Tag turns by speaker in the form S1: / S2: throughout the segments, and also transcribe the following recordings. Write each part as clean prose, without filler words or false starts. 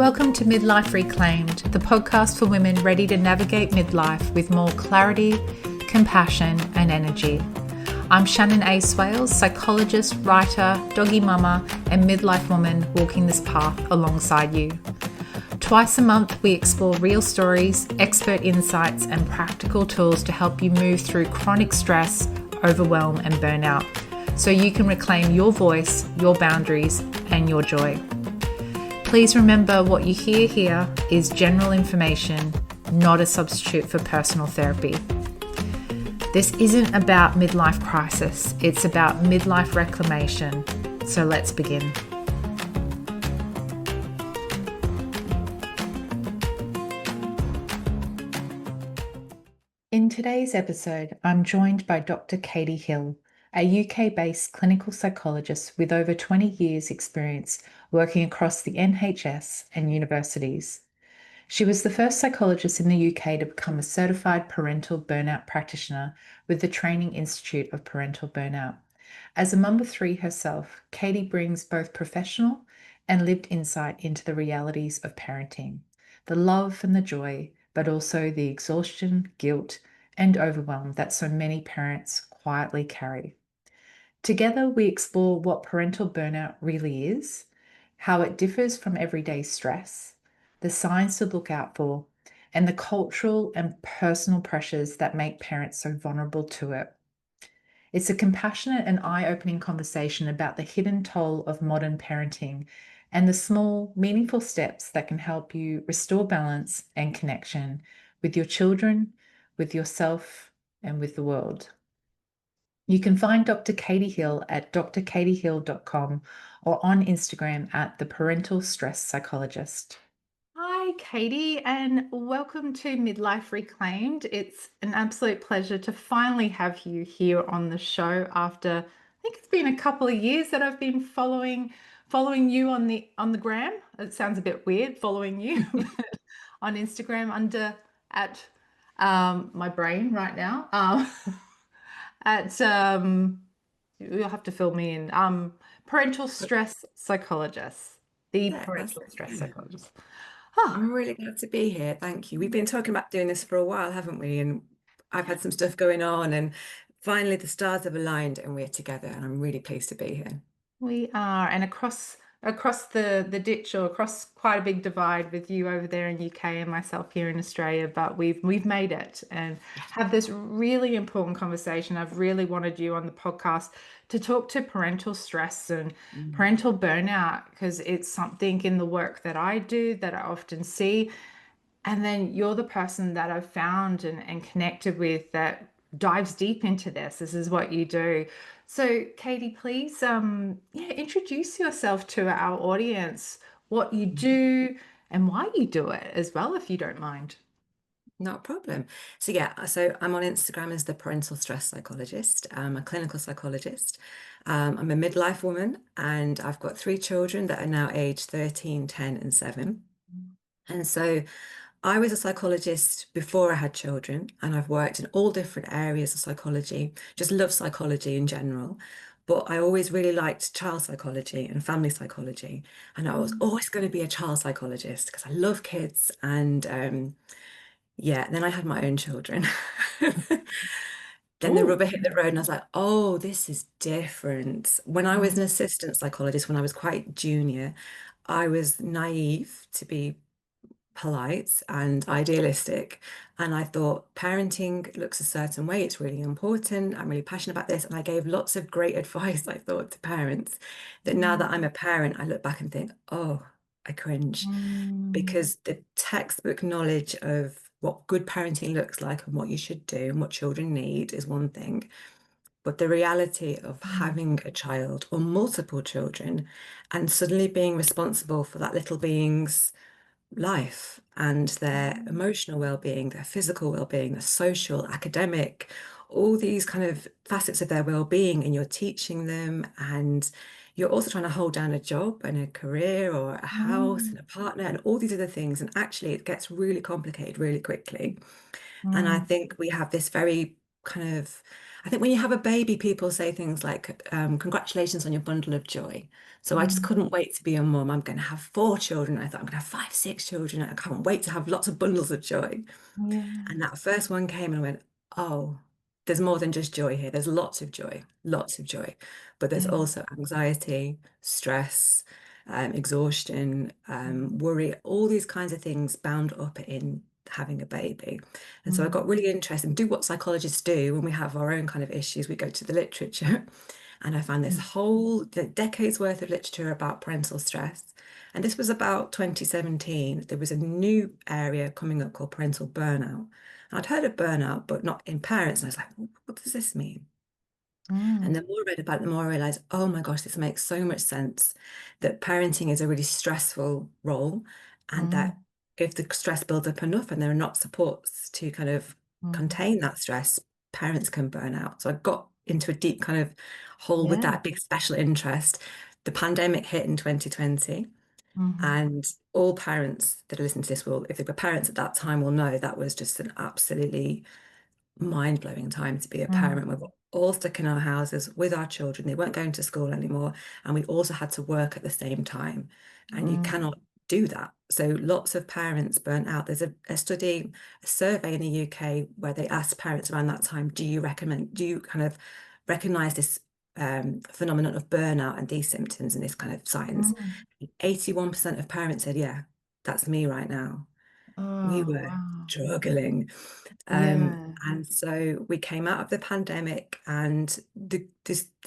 S1: Welcome to Midlife Reclaimed, the podcast for women ready to navigate midlife with more clarity, compassion, and energy. I'm Shannon A. Swales, psychologist, writer, doggy mama, and midlife woman walking this path alongside you. Twice a month, we explore real stories, expert insights, and practical tools to help you move through chronic stress, overwhelm, and burnout so you can reclaim your voice, your boundaries, and your joy. Please remember what you hear here is general information, not a substitute for personal therapy. This isn't about midlife crisis, it's about midlife reclamation. So let's begin. In today's episode, I'm joined by Dr. Katy Hill, a UK-based clinical psychologist with over 20 years' experience working across the NHS and universities. She was the first psychologist in the UK to become a certified parental burnout practitioner with the Training Institute of Parental Burnout. As a mum of three herself, Katy brings both professional and lived insight into the realities of parenting, the love and the joy, but also the exhaustion, guilt, and overwhelm that so many parents quietly carry. Together, we explore what parental burnout really is, how it differs from everyday stress, the signs to look out for, and the cultural and personal pressures that make parents so vulnerable to it. It's a compassionate and eye-opening conversation about the hidden toll of modern parenting and the small, meaningful steps that can help you restore balance and connection with your children, with yourself, and with the world. You can find Dr. Katy Hill at drkatyhill.com or on Instagram at the Parental Stress Psychologist. Hi, Katy, and welcome to Midlife Reclaimed. It's an absolute pleasure to finally have you here on the show after, I think it's been a couple of years that I've been following you on the gram. It sounds a bit weird following you on Instagram under at my brain right now. At you'll have to fill me in. Parental stress psychologist. The
S2: Yeah, that's
S1: parental stress
S2: okay.
S1: psychologist.
S2: I'm really glad to be here. Thank you. We've been talking about doing this for a while, haven't we? And I've had some stuff going on, and finally the stars have aligned and we're together, and I'm really pleased to be here.
S1: We are, and across the ditch or across quite a big divide with you over there in UK and myself here in Australia, but we've made it and have this really important conversation. I've really wanted you on the podcast to talk to parental stress and
S2: Mm.
S1: parental burnout because it's something in the work that I do that I often see. And then you're the person that I've found and connected with that dives deep into this. This is what you do. So, Katy, please, introduce yourself to our audience, what you do and why you do it as well, if you don't mind.
S2: Not a problem. So I'm on Instagram as the parental stress psychologist. I'm a clinical psychologist. I'm a midlife woman, and I've got three children that are now aged 13, 10, and 7. And so I was a psychologist before I had children, and I've worked in all different areas of psychology, just love psychology in general. But I always really liked child psychology and family psychology. And I was always going to be a child psychologist because I love kids. And yeah, then I had my own children. Then the
S1: Oh,
S2: rubber hit the road, and I was like, oh, this is different. When I was an assistant psychologist, when I was quite junior, I was naive, to be polite and idealistic. And I thought parenting looks a certain way. It's really important. I'm really passionate about this. And I gave lots of great advice, I thought, to parents that now that I'm a parent, I look back and think, oh, I cringe. Because the textbook knowledge of what good parenting looks like and what you should do and what children need is one thing. But the reality of having a child or multiple children and suddenly being responsible for that little being's life and their emotional well-being, their physical well-being, their social, academic, all these kind of facets of their well-being, and you're teaching them, and you're also trying to hold down a job and a career or a house and a partner and all these other things. And actually it gets really complicated really quickly. And I think we have this very kind of I think when you have a baby, people say things like, congratulations on your bundle of joy. So I just
S1: Mm.
S2: couldn't wait to be a mum. I'm going to have 4 children. I thought I'm going to have five, 6 children. I can't wait to have lots of bundles of joy.
S1: Yeah.
S2: And that first one came and I went, oh, there's more than just joy here. There's lots of joy, lots of joy. But there's
S1: Yeah.
S2: also anxiety, stress, exhaustion, worry, all these kinds of things bound up in having a baby. And so I
S1: Mm.
S2: got really interested and do what psychologists do when we have our own kind of issues. We go to the literature. And I found this
S1: Mm.
S2: whole decades worth of literature about parental stress. And this was about 2017. There was a new area coming up called parental burnout. I'd heard of burnout, but not in parents. And I was like, what does this mean? And
S1: Mm.
S2: the more I read about it, the more I realized, oh my gosh, this makes so much sense that parenting is a really stressful role, and that
S1: Mm.
S2: if the stress builds up enough and there are not supports to kind of
S1: Mm.
S2: contain that stress, parents can burn out. So I got into a deep kind of hole with
S1: Yeah.
S2: that big special interest. The pandemic hit in 2020.
S1: Mhm.
S2: And all parents that are listening to this will, if they were parents at that time, will know that was just an absolutely mind-blowing time to be a parent. We
S1: Mm.
S2: were all stuck in our houses with our children. They weren't going to school anymore. And we also had to work at the same time. And you
S1: Mm.
S2: cannot do that. So lots of parents burnt out. There's a study, a survey in the UK where they asked parents around that time, do you kind of recognize this phenomenon of burnout and these symptoms and this kind of signs?
S1: Mm.
S2: 81% of parents said, yeah, that's me right now. We
S1: Oh,
S2: were
S1: wow.
S2: struggling.
S1: Yeah.
S2: And so we came out of the pandemic, and the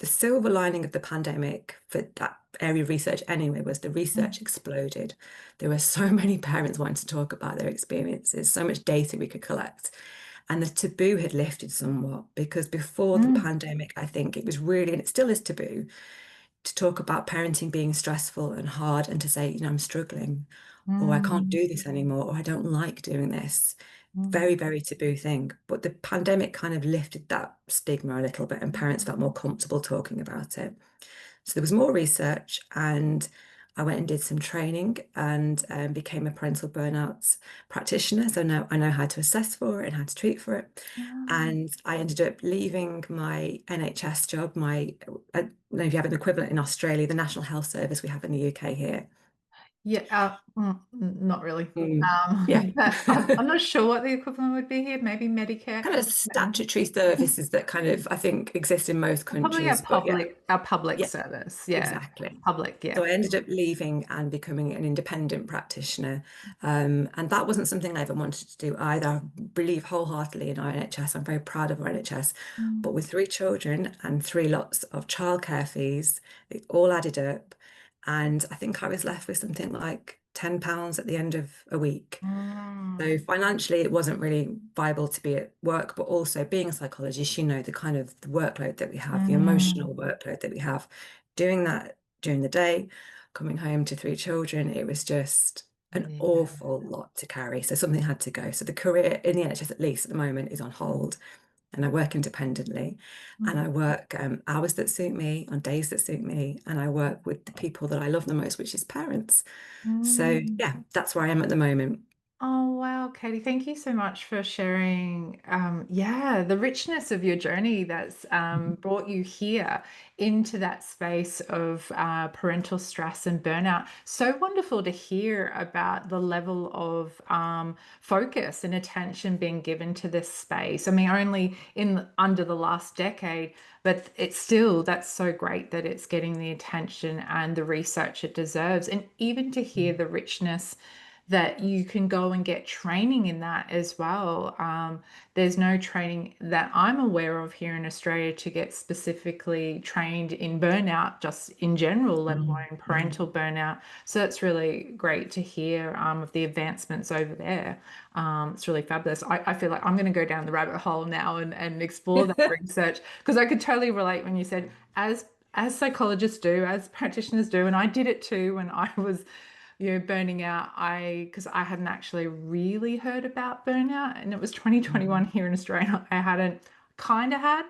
S2: silver lining of the pandemic for that area of research anyway was the research
S1: Mm.
S2: exploded. There were so many parents wanting to talk about their experiences, so much data we could collect. And the taboo had lifted somewhat because before the
S1: Mm.
S2: pandemic, I think it was really, and it still is taboo, to talk about parenting being stressful and hard and to say, I'm struggling, or I can't
S1: Mm.
S2: do this anymore, or I don't like doing this. Very,
S1: Mm.
S2: very taboo thing. But the pandemic kind of lifted that stigma a little bit, and parents felt more comfortable talking about it. So there was more research, and I went and did some training and became a parental burnout practitioner. So now I know how to assess for it and how to treat for it.
S1: Mm.
S2: And I ended up leaving my NHS job, I don't know if you have an equivalent in Australia, the National Health Service we have in the UK here.
S1: Yeah, not really.
S2: Mm, yeah.
S1: But I'm not sure what the equivalent would be here. Maybe Medicare.
S2: Kind of statutory services that kind of, I think, exist in most
S1: Probably
S2: countries. But yeah,
S1: a public
S2: yeah,
S1: service. Yeah.
S2: exactly.
S1: Public,
S2: So
S1: yeah.
S2: I ended up leaving and becoming an independent practitioner. And that wasn't something I ever wanted to do either. I believe wholeheartedly in our NHS. I'm very proud of our NHS. But
S1: Mm.
S2: with 3 children and three lots of childcare fees, it all added up. And I think I was left with something like £10 at the end of a week. So
S1: Mm.
S2: financially, it wasn't really viable to be at work, but also being a psychologist, the kind of the workload that we have, the
S1: Mm.
S2: emotional workload that we have, doing that during the day, coming home to 3 children, it was just an
S1: Yeah.
S2: awful lot to carry. So something had to go. So the career in the NHS, at least at the moment, is on hold. And I work independently, and
S1: Mm.
S2: I work hours that suit me on days that suit me, and I work with the people that I love the most, which is parents. So
S1: Mm.
S2: yeah, that's where I am at the moment.
S1: Oh, wow, Katie, thank you so much for sharing, yeah, the richness of your journey that's brought you here into that space of parental stress and burnout. So wonderful to hear about the level of focus and attention being given to this space. I mean, only in under the last decade, but it's still, that's so great that it's getting the attention and the research it deserves. And even to hear the richness that you can go and get training in that as well. There's no training that I'm aware of here in Australia to get specifically trained in burnout, just in general, let
S2: Mm,
S1: alone
S2: mm.
S1: parental burnout. So it's really great to hear of the advancements over there. It's really fabulous. I feel like I'm going to go down the rabbit hole now and explore that research because I could totally relate when you said, as psychologists do, as practitioners do, and I did it too when I was burning out. Because I hadn't actually really heard about burnout, and it was 2021
S2: Mm,
S1: here in Australia. I hadn't kind of had,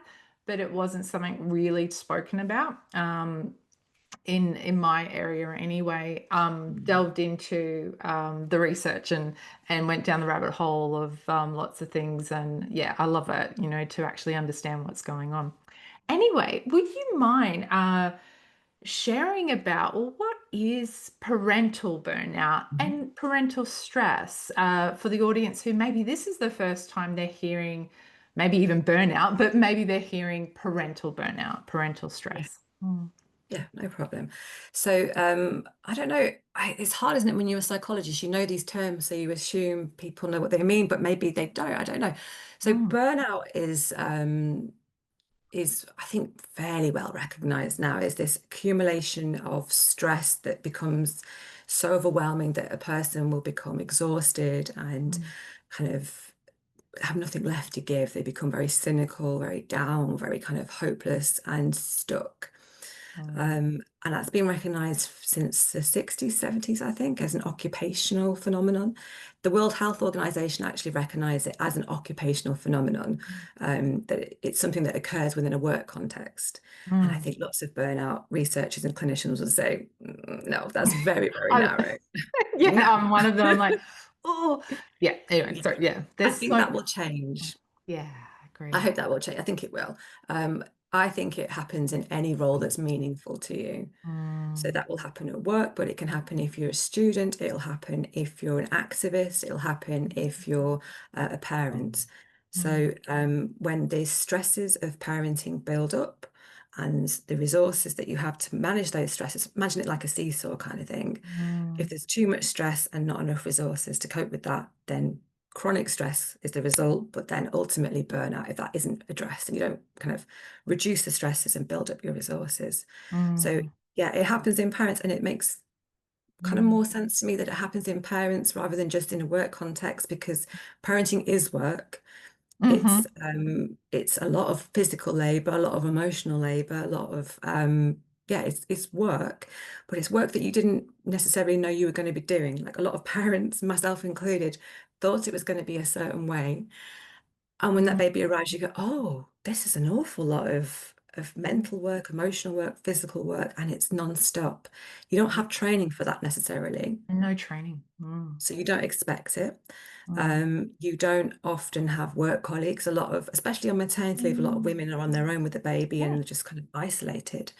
S1: but it wasn't something really spoken about. in my area anyway,
S2: Mm.
S1: delved into the research and went down the rabbit hole of lots of things. And yeah, I love it, to actually understand what's going on. Anyway, would you mind sharing about, well, what is parental burnout
S2: Mhm.
S1: and parental stress for the audience who maybe this is the first time they're hearing, maybe even burnout, but maybe they're hearing parental burnout, parental
S2: Yeah.
S1: stress. Mm.
S2: Yeah, no problem. So, I don't know. It's hard, isn't it, when you're a psychologist? You know these terms, so you assume people know what they mean, but maybe they don't. I don't know. So,
S1: Mm.
S2: burnout is I think fairly well recognized now as this accumulation of stress that becomes so overwhelming that a person will become exhausted and
S1: Mm.
S2: kind of have nothing left to give. They become very cynical, very down, very kind of hopeless and stuck.
S1: Mm.
S2: And that's been recognized since the 60s, 70s, I think, as an occupational phenomenon. The World Health Organization actually recognized it as an occupational phenomenon, that it's something that occurs within a work context. And I
S1: Mm.
S2: think lots of burnout researchers and clinicians will say, no, that's very, very
S1: I,
S2: narrow.
S1: yeah,
S2: No.
S1: I'm one of them. I'm like, oh, yeah. Anyway,
S2: Yeah.
S1: sorry. Yeah,
S2: I
S1: there's
S2: think
S1: so.
S2: that will change.
S1: Yeah, I
S2: I
S1: agree.
S2: hope that will change. I think it will. I think it happens in any role that's meaningful to you. So
S1: Mm.
S2: that will happen at work, but it can happen if you're a student, it'll happen if you're an activist, it'll happen if you're a parent.
S1: Mm.
S2: So when the stresses of parenting build up and the resources that you have to manage those stresses, imagine it like a seesaw kind of thing. If
S1: Mm.
S2: there's too much stress and not enough resources to cope with that, then chronic stress is the result, but then ultimately burnout if that isn't addressed and you don't kind of reduce the stresses and build up your resources. So
S1: Mm.
S2: yeah, it happens in parents, and it makes kind of
S1: Mm.
S2: more sense to me that it happens in parents rather than just in a work context, because parenting is work.
S1: Hmm.
S2: It's a lot of physical labor, a lot of emotional labor, a lot of yeah, it's work, but it's work that you didn't necessarily know you were going to be doing. Like a lot of parents, myself included, thought it was going to be a certain way. And when that baby arrives, you go, oh, this is an awful lot of mental work, emotional work, physical work, and it's non-stop. You don't have training for that necessarily,
S1: No training. Mm.
S2: so you don't expect it.
S1: Mm.
S2: You don't often have work colleagues. A lot of, especially on maternity leave, a lot of
S1: Mm.
S2: women are on their own with the baby
S1: Yeah.
S2: and just kind of isolated.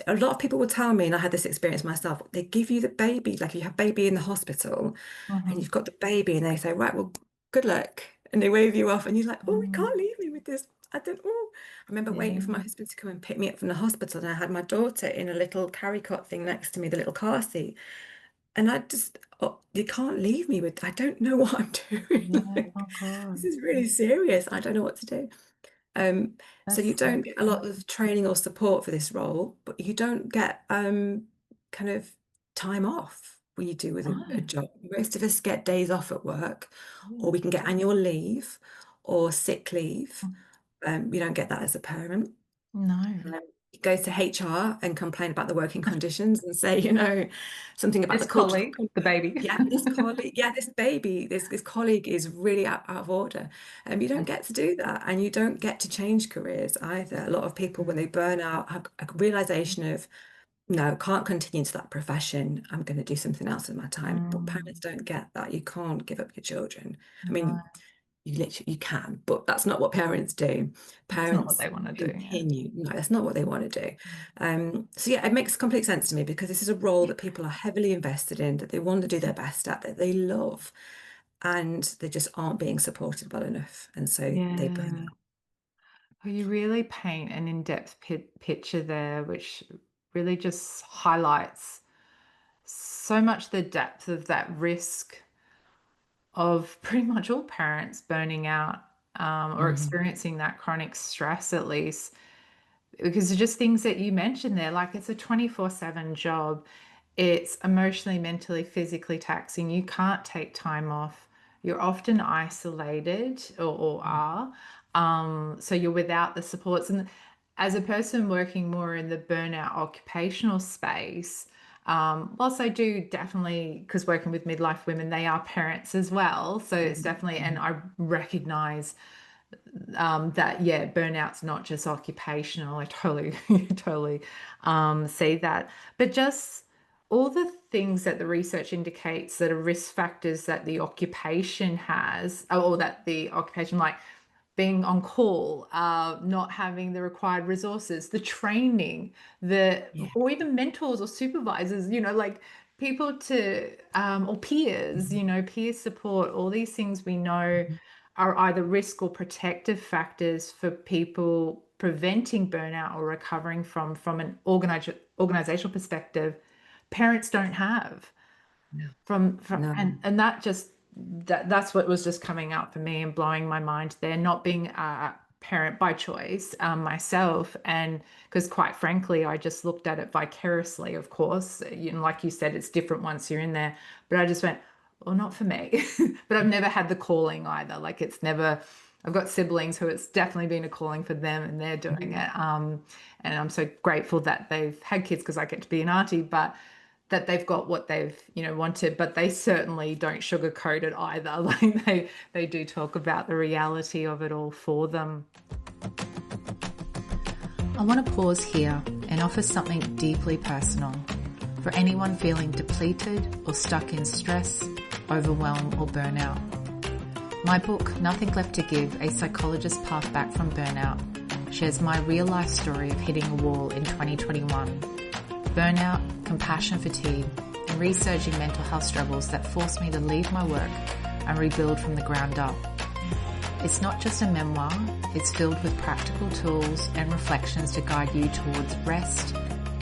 S2: A lot of people will tell me, and I had this experience myself, they give you the baby, like you have baby in the hospital and
S1: Hmm.
S2: you've got the baby and they say, right, well, good luck. And they wave you off and you're like, oh, you
S1: Mm.
S2: can't leave me with this. I don't, oh. I remember waiting for my
S1: Yeah.
S2: husband to come and pick me up from the hospital, and I had my daughter in a little carry cot thing next to me, the little car seat. And I just, oh, you can't leave me with, I don't know what I'm
S1: Yeah.
S2: doing.
S1: Oh
S2: Like, this
S1: God.
S2: is really serious. I don't know what to do. So
S1: That's
S2: you
S1: so
S2: don't get a
S1: true.
S2: lot of training or support for this role, but you don't get kind of time off when you do with a
S1: No.
S2: job. Most of us get days off at work, or
S1: Yeah.
S2: we can get annual leave or sick leave. You don't get that as a parent.
S1: No.
S2: You go to HR and complain about the working conditions and say, something about
S1: This
S2: the culture of the
S1: colleague, the
S2: company.
S1: baby.
S2: Yeah, this colleague, yeah, this baby, this colleague is really out of order. And you don't get to do that. And you don't get to change careers either. A lot of people, when they burn out, have a realization of, no, can't continue to that profession. I'm going to do something else with my time. But
S1: Mm.
S2: parents don't get that. You can't give up your children. I
S1: No,
S2: mean, you can, but that's not what parents do.
S1: it's not what
S2: Parents
S1: they want to do. Yeah.
S2: continue. No, that's not what they want to do. So yeah, it makes complete sense to me because this is a role that people are heavily invested in, that they want to do their best at, that they love, and they just aren't being supported well enough, and so they burn
S1: Yeah.
S2: out.
S1: Well, you really paint an in-depth picture there, which really just highlights so much the depth of that risk of pretty much all parents burning out or
S2: Mhm.
S1: experiencing that chronic stress, at least. Because it's just things that you mentioned there, like it's a 24/7 job. It's emotionally, mentally, physically taxing. You can't take time off. You're often isolated or are. So you're without the supports. And as a person working more in the burnout occupational space, whilst I do definitely, because working with midlife women, they are parents as well. So it's
S2: Mhm.
S1: definitely, and
S2: Mhm.
S1: I recognize that yeah, burnout's not just occupational. I totally totally see that, but just all the things that the research indicates that are risk factors that the occupation has, or that the occupation, like being on call, not having the required resources, the training,
S2: Yeah.
S1: or even mentors or supervisors, like people to, or peers,
S2: Mhm.
S1: peer support, all these things we know
S2: Mhm.
S1: are either risk or protective factors for people preventing burnout or recovering from an organizational perspective. Parents don't have
S2: No,
S1: from
S2: no.
S1: and that just that's what was just coming up for me and blowing my mind there, not being a parent by choice, myself, and because quite frankly I just looked at it vicariously, of course, like you said, it's different once you're in there, but I just went, well, not for me. But I've never had the calling either, like it's never. I've got siblings who it's definitely been a calling for them and they're doing
S2: Mhm.
S1: it, and I'm so grateful that they've had kids because I get to be an auntie, but that they've got what they've wanted, but they certainly don't sugarcoat it either. Like they do talk about the reality of it all for them. I want to pause here and offer something deeply personal for anyone feeling depleted or stuck in stress, overwhelm, or burnout. My book, Nothing Left to Give, A Psychologist's Path Back from Burnout, shares my real life story of hitting a wall in 2021. Burnout, compassion fatigue, and resurging mental health struggles that forced me to leave my work and rebuild from the ground up. It's not just a memoir, it's filled with practical tools and reflections to guide you towards rest,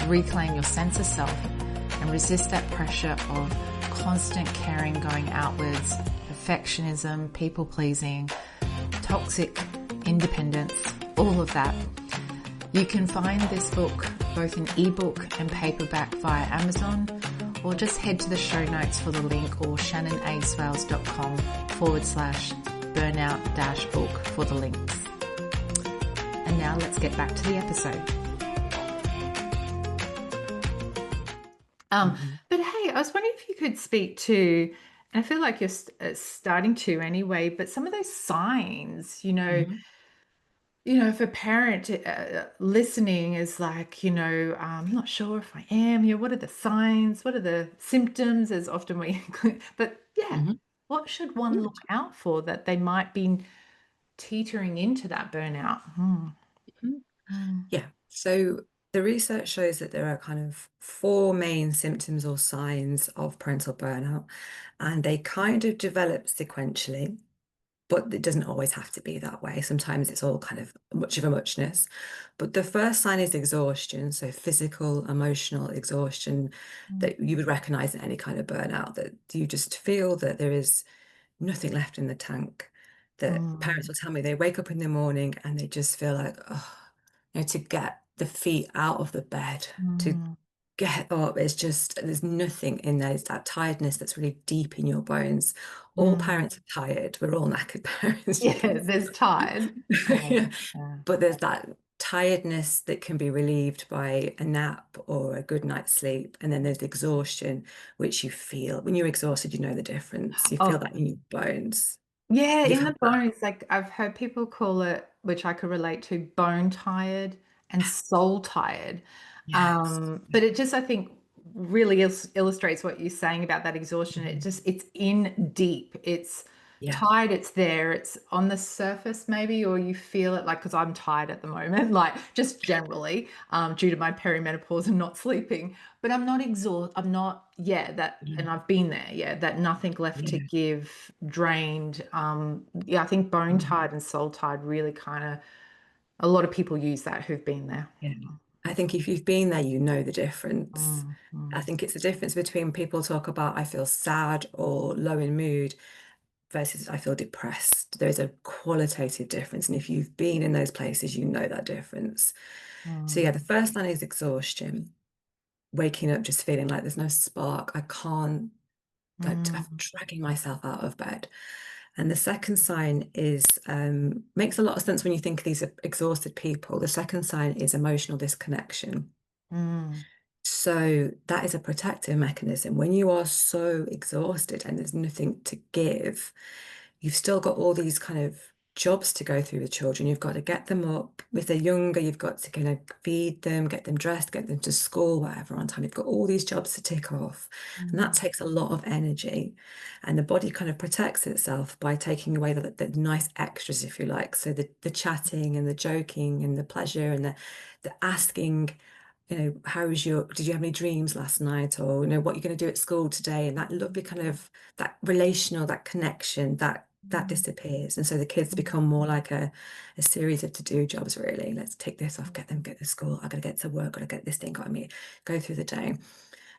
S1: reclaim your sense of self, and resist that pressure of constant caring going outwards, perfectionism, people pleasing, toxic independence, all of that. You can find this book both in ebook and paperback via Amazon, or just head to the show notes for the link, or shannonaswales.com/burnout-book for the links. And now let's get back to the episode.
S2: Mhm.
S1: But hey, I was wondering if you could speak to, and I feel like you're starting to anyway, but some of those signs,
S2: Mhm.
S1: if a parent listening is like, I'm not sure if I am, what are the signs? What are the symptoms? As often we, but yeah,
S2: Mhm.
S1: what should one
S2: Yeah.
S1: look out for that they might be teetering into that burnout?
S2: Mhm.
S1: Mm,
S2: Yeah. So the research shows that there are kind of four main symptoms or signs of parental burnout, and they kind of develop sequentially. But it doesn't always have to be that way. Sometimes it's all kind of much of a muchness. But the first sign is exhaustion, so physical, emotional exhaustion
S1: mm,
S2: that you would recognize in any kind of burnout, that you just feel that there is nothing left in the tank. That parents
S1: mm,
S2: will tell me they wake up in the morning and they just feel like, oh, to get the feet out of the bed, to
S1: mm.
S2: get up, it's just, there's nothing in there. It's that tiredness that's really deep in your bones. All
S1: Mm.
S2: parents are tired. We're all knackered parents, you
S1: Yeah,
S2: can
S1: there's tide.
S2: see.
S1: Yeah,
S2: Yeah.
S1: yeah.
S2: But there's that tiredness that can be relieved by a nap or a good night's sleep. And then there's exhaustion, which you feel when you're exhausted, you know the difference. You feel
S1: Oh,
S2: that in your bones.
S1: yeah,
S2: You've
S1: in
S2: had
S1: the
S2: that.
S1: bones, like I've heard people call it, which I could relate to, bone tired and soul tired.
S2: Yes.
S1: But it just, I think, really illustrates what you're saying about that exhaustion.
S2: Mhm.
S1: It's in deep. It's
S2: Yeah.
S1: tired, it's there, it's on the surface maybe, or you feel it like, because I'm tired at the moment, like just generally, due to my perimenopause and not sleeping. But I'm not exhausted. I'm not, yeah, that,
S2: Yeah.
S1: and I've been there, yeah, that nothing left to
S2: Yeah.
S1: give, drained. Yeah, I think bone
S2: Mhm.
S1: tired and soul tired really kind of, a lot of people use that who've been there.
S2: Yeah. I think if you've been there, you know the difference.
S1: Mm,
S2: I
S1: mm,
S2: think it's the difference between people talk about I feel sad or low in mood versus I feel depressed. There's a qualitative difference. And if you've been in those places, you know that difference. So,
S1: mm,
S2: yeah, the first sign is exhaustion, waking up just feeling like there's no spark. I can't, I'm
S1: mm,
S2: dragging myself out of bed. And the second sign is makes a lot of sense when you think of these exhausted people. The second sign is emotional disconnection.
S1: mm,
S2: So that is a protective mechanism. When you are so exhausted and there's nothing to give, you've still got all these kind of jobs to go through with children. You've got to get them up. If they're younger, you've got to kind of feed them, get them dressed, get them to school, whatever on time. You've got all these jobs to tick off. And that
S1: Mm,
S2: takes a lot of energy. And the body kind of protects itself by taking away the nice extras, if you like. So the chatting and the joking and the pleasure and the asking, did you have any dreams last night? Or, what you're going to do at school today? And that lovely kind of that relational, that connection, that
S1: mm,
S2: disappears. And so the kids
S1: mm,
S2: become more like a series of to-do jobs, really. Let's take this off, get to school. I gotta get to work, gotta get this thing, got me go through the day.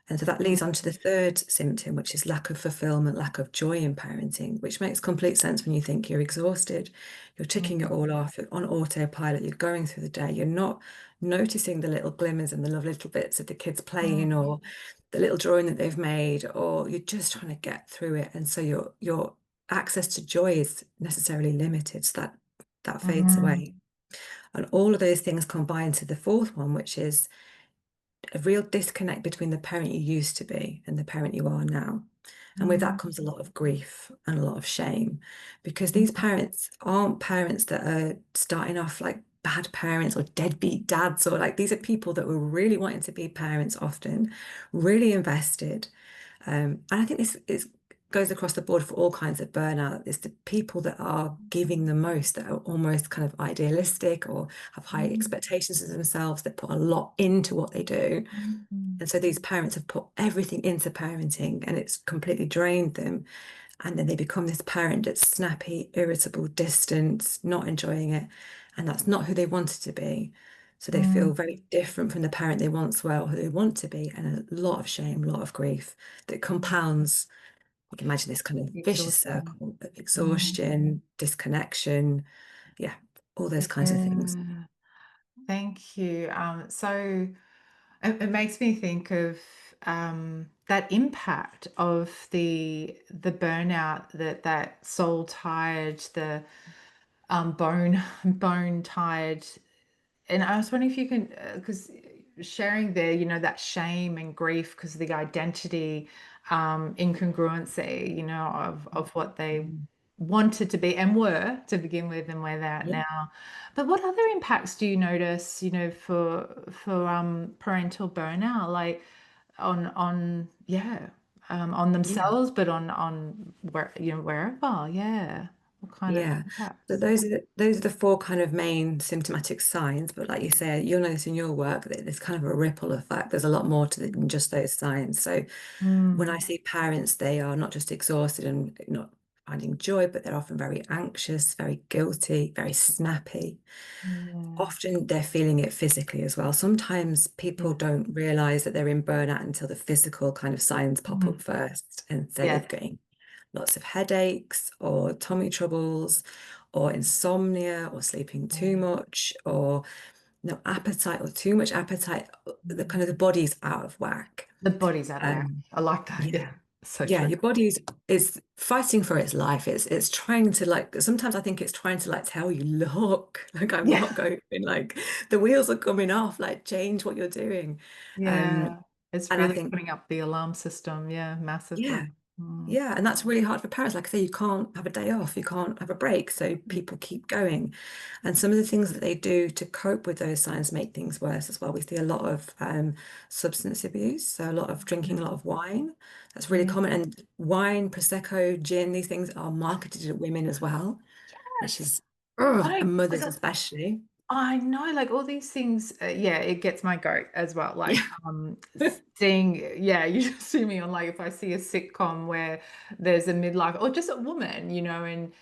S2: And so that leads on to the third symptom, which is lack of fulfillment, lack of joy in parenting, which makes complete sense when you think you're exhausted, you're ticking it
S1: mm,
S2: all off, you're on autopilot, you're going through the day, you're not noticing the little glimmers and the lovely little bits of the kids playing
S1: mm,
S2: or the little drawing that they've made, or you're just trying to get through it. And so your access to joy is necessarily limited. So that fades
S1: mm,
S2: away. And all of those things combine to the fourth one, which is a real disconnect between the parent you used to be and the parent you are now. And with that
S1: mm,
S2: comes a lot of grief and a lot of shame because these
S1: mm,
S2: parents aren't parents that are starting off like bad parents or deadbeat dads, or like these are people that were really wanting to be parents often, really invested. And I think this goes across the board for all kinds of burnout. It's the people that are giving the most, that are almost kind of idealistic or have high
S1: mm,
S2: expectations of themselves, that put a lot into what they do.
S1: mm,
S2: And so these parents have put everything into parenting and it's completely drained them. And then they become this parent that's snappy, irritable, distant, not enjoying it. And that's not who they wanted to be. So they feel
S1: mm.
S2: very different from the parent they once were or who they want to be. And a lot of shame, a lot of grief that compounds. You can imagine this kind of vicious
S1: Exhaustion.
S2: circle of
S1: Mm.
S2: exhaustion, disconnection. Yeah, all those kinds of things.
S1: Yeah. Thank you. So it makes me think of that impact of the burnout, that soul tired, the bone tired. And I was wondering if you can, because sharing there, that shame and grief because of the identity incongruency, of what they
S2: Mhm.
S1: wanted to be and were to begin with and where they're at
S2: Yeah,
S1: now. But what other impacts do you notice, for parental burnout, like on
S2: yeah.
S1: themselves, but on wherever, yeah. What kind of
S2: Yeah. So
S1: impacts?
S2: those are the four kind of main symptomatic signs. But like you say, you'll notice in your work that there's kind of a ripple effect. There's a lot more to it than just those signs. So when I
S1: Mm,
S2: see parents, they are not just exhausted and not finding joy, but they're often very anxious, very guilty, very snappy.
S1: yeah.
S2: Often they're feeling it physically as well. Sometimes people
S1: Yeah.
S2: don't realize that they're in burnout until the physical kind of signs pop up
S1: Mm.
S2: first. And so they're
S1: Yeah.
S2: getting lots of headaches or tummy troubles or insomnia or sleeping too
S1: Yeah.
S2: much or no appetite or too much appetite. The kind
S1: Mm.
S2: of the body's out of whack.
S1: The body's out of whack.
S2: Um,
S1: I like that.
S2: yeah.
S1: Yeah. So
S2: Yeah,
S1: true.
S2: your body is fighting for its life. It's trying to like sometimes I think it's trying to like tell you, look, like I'm
S1: Yeah.
S2: not going, like the wheels are coming off, like change what you're doing. Um,
S1: Yeah. It's
S2: and I
S1: really
S2: think,
S1: putting up the alarm system. Yeah, massively.
S2: yeah,
S1: Mm.
S2: yeah, and that's really hard for parents. Like I say, you can't have a day off, you can't have a break, so
S1: Mm.
S2: people keep going. And some of the things that they do to cope with those signs make things worse as well. We see a lot of substance abuse, so a lot of drinking, a lot of wine. That's really
S1: Yeah.
S2: common. And wine, prosecco, gin, these things are marketed at women as well, which
S1: Yes.
S2: is, ugh,
S1: I
S2: and
S1: like
S2: mothers especially.
S1: I know, like all these things, yeah, it gets my goat as well. Like,
S2: Yeah.
S1: seeing, yeah, you just see me on like if I see a sitcom where there's a midlife or just a woman,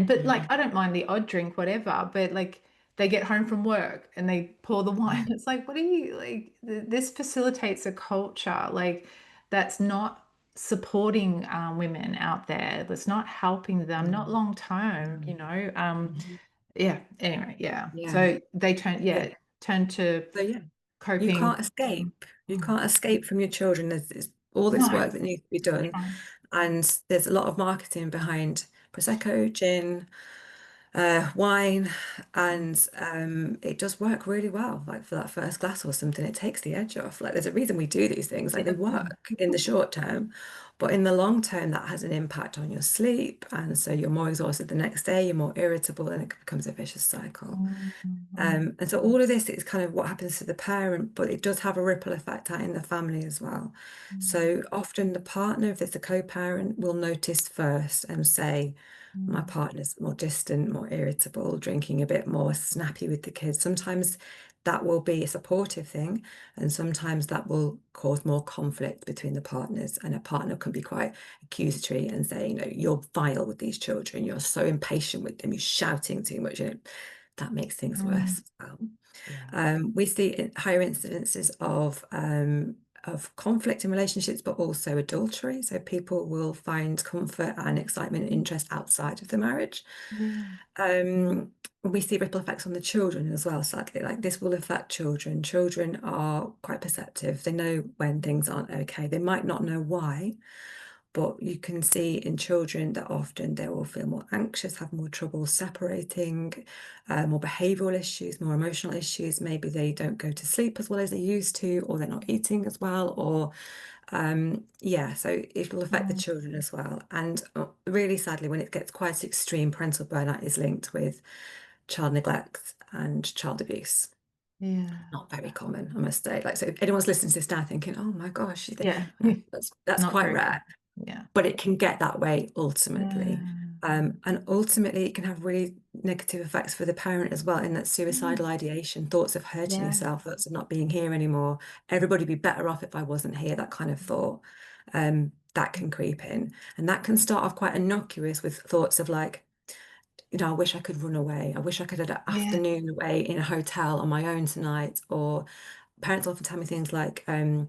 S1: but like
S2: Mhm.
S1: I don't mind the odd drink, whatever, but like they get home from work and they pour the wine. It's like, what are you like? This facilitates a culture like that's not supporting women out there, that's not helping them, not
S2: Mhm.
S1: long term,
S2: Mhm. Mhm.
S1: yeah. Anyway, yeah.
S2: Yeah.
S1: So they
S2: Yeah.
S1: turn to
S2: So yeah. You
S1: coping.
S2: can't escape. You
S1: Mm.
S2: can't escape from your children. There's all this
S1: No.
S2: work that needs to be done.
S1: Trying.
S2: And there's a lot of marketing behind Prosecco, gin, wine, and it does work really well. Like for that first glass or something, it takes the edge off. Like there's a reason we do these things. Like they
S1: Yeah.
S2: work in the short term, but in the long term, that has an impact on your sleep, and so you're more exhausted the next day. You're more irritable, and it becomes a vicious cycle.
S1: Mm.
S2: And so all of this is kind of what happens to the parent, but it does have a ripple effect out in the family as well.
S1: Mm.
S2: So often the partner, if it's a co-parent, will notice first and say, my
S1: Mm.
S2: partner's more distant, more irritable, drinking a bit more, snappy with the kids. Sometimes that will be a supportive thing, and sometimes that will cause more conflict between the partners. And a partner can be quite accusatory and say, you're vile with these children, you're so impatient with them, you're shouting too much. That makes things
S1: Mm.
S2: worse as well.
S1: Yeah.
S2: We see higher incidences of conflict in relationships, but also adultery. So people will find comfort and excitement and interest outside of the marriage.
S1: Yeah.
S2: We see ripple effects on the children as well, sadly. Like this will affect children. Children are quite perceptive. They know when things aren't okay. They might not know why, but you can see in children that often they will feel more anxious, have more trouble separating, more behavioral issues, more emotional issues. Maybe they don't go to sleep as well as they used to, or they're not eating as well, or yeah, so it will affect the
S1: Mm.
S2: children as well. And really sadly, when it gets quite extreme, parental burnout is linked with child neglect and child abuse.
S1: Yeah.
S2: Not very common, I must say. Like, so if anyone's listening to this now thinking, oh my gosh,
S1: Yeah.
S2: no, that's
S1: Not
S2: quite
S1: very
S2: rare,
S1: common. Yeah.
S2: but it can get that way ultimately.
S1: Yeah.
S2: And ultimately, it can have really negative effects for the parent as well, in that
S1: Mm.
S2: suicidal ideation, thoughts of hurting
S1: Yeah.
S2: yourself, thoughts of not being here anymore. Everybody would be better off if I wasn't here, that kind of thought. That can creep in. And that can start off quite innocuous with thoughts of like, I wish I could run away. I wish I could have an
S1: Yeah.
S2: afternoon away in a hotel on my own tonight. Or parents often tell me things like, I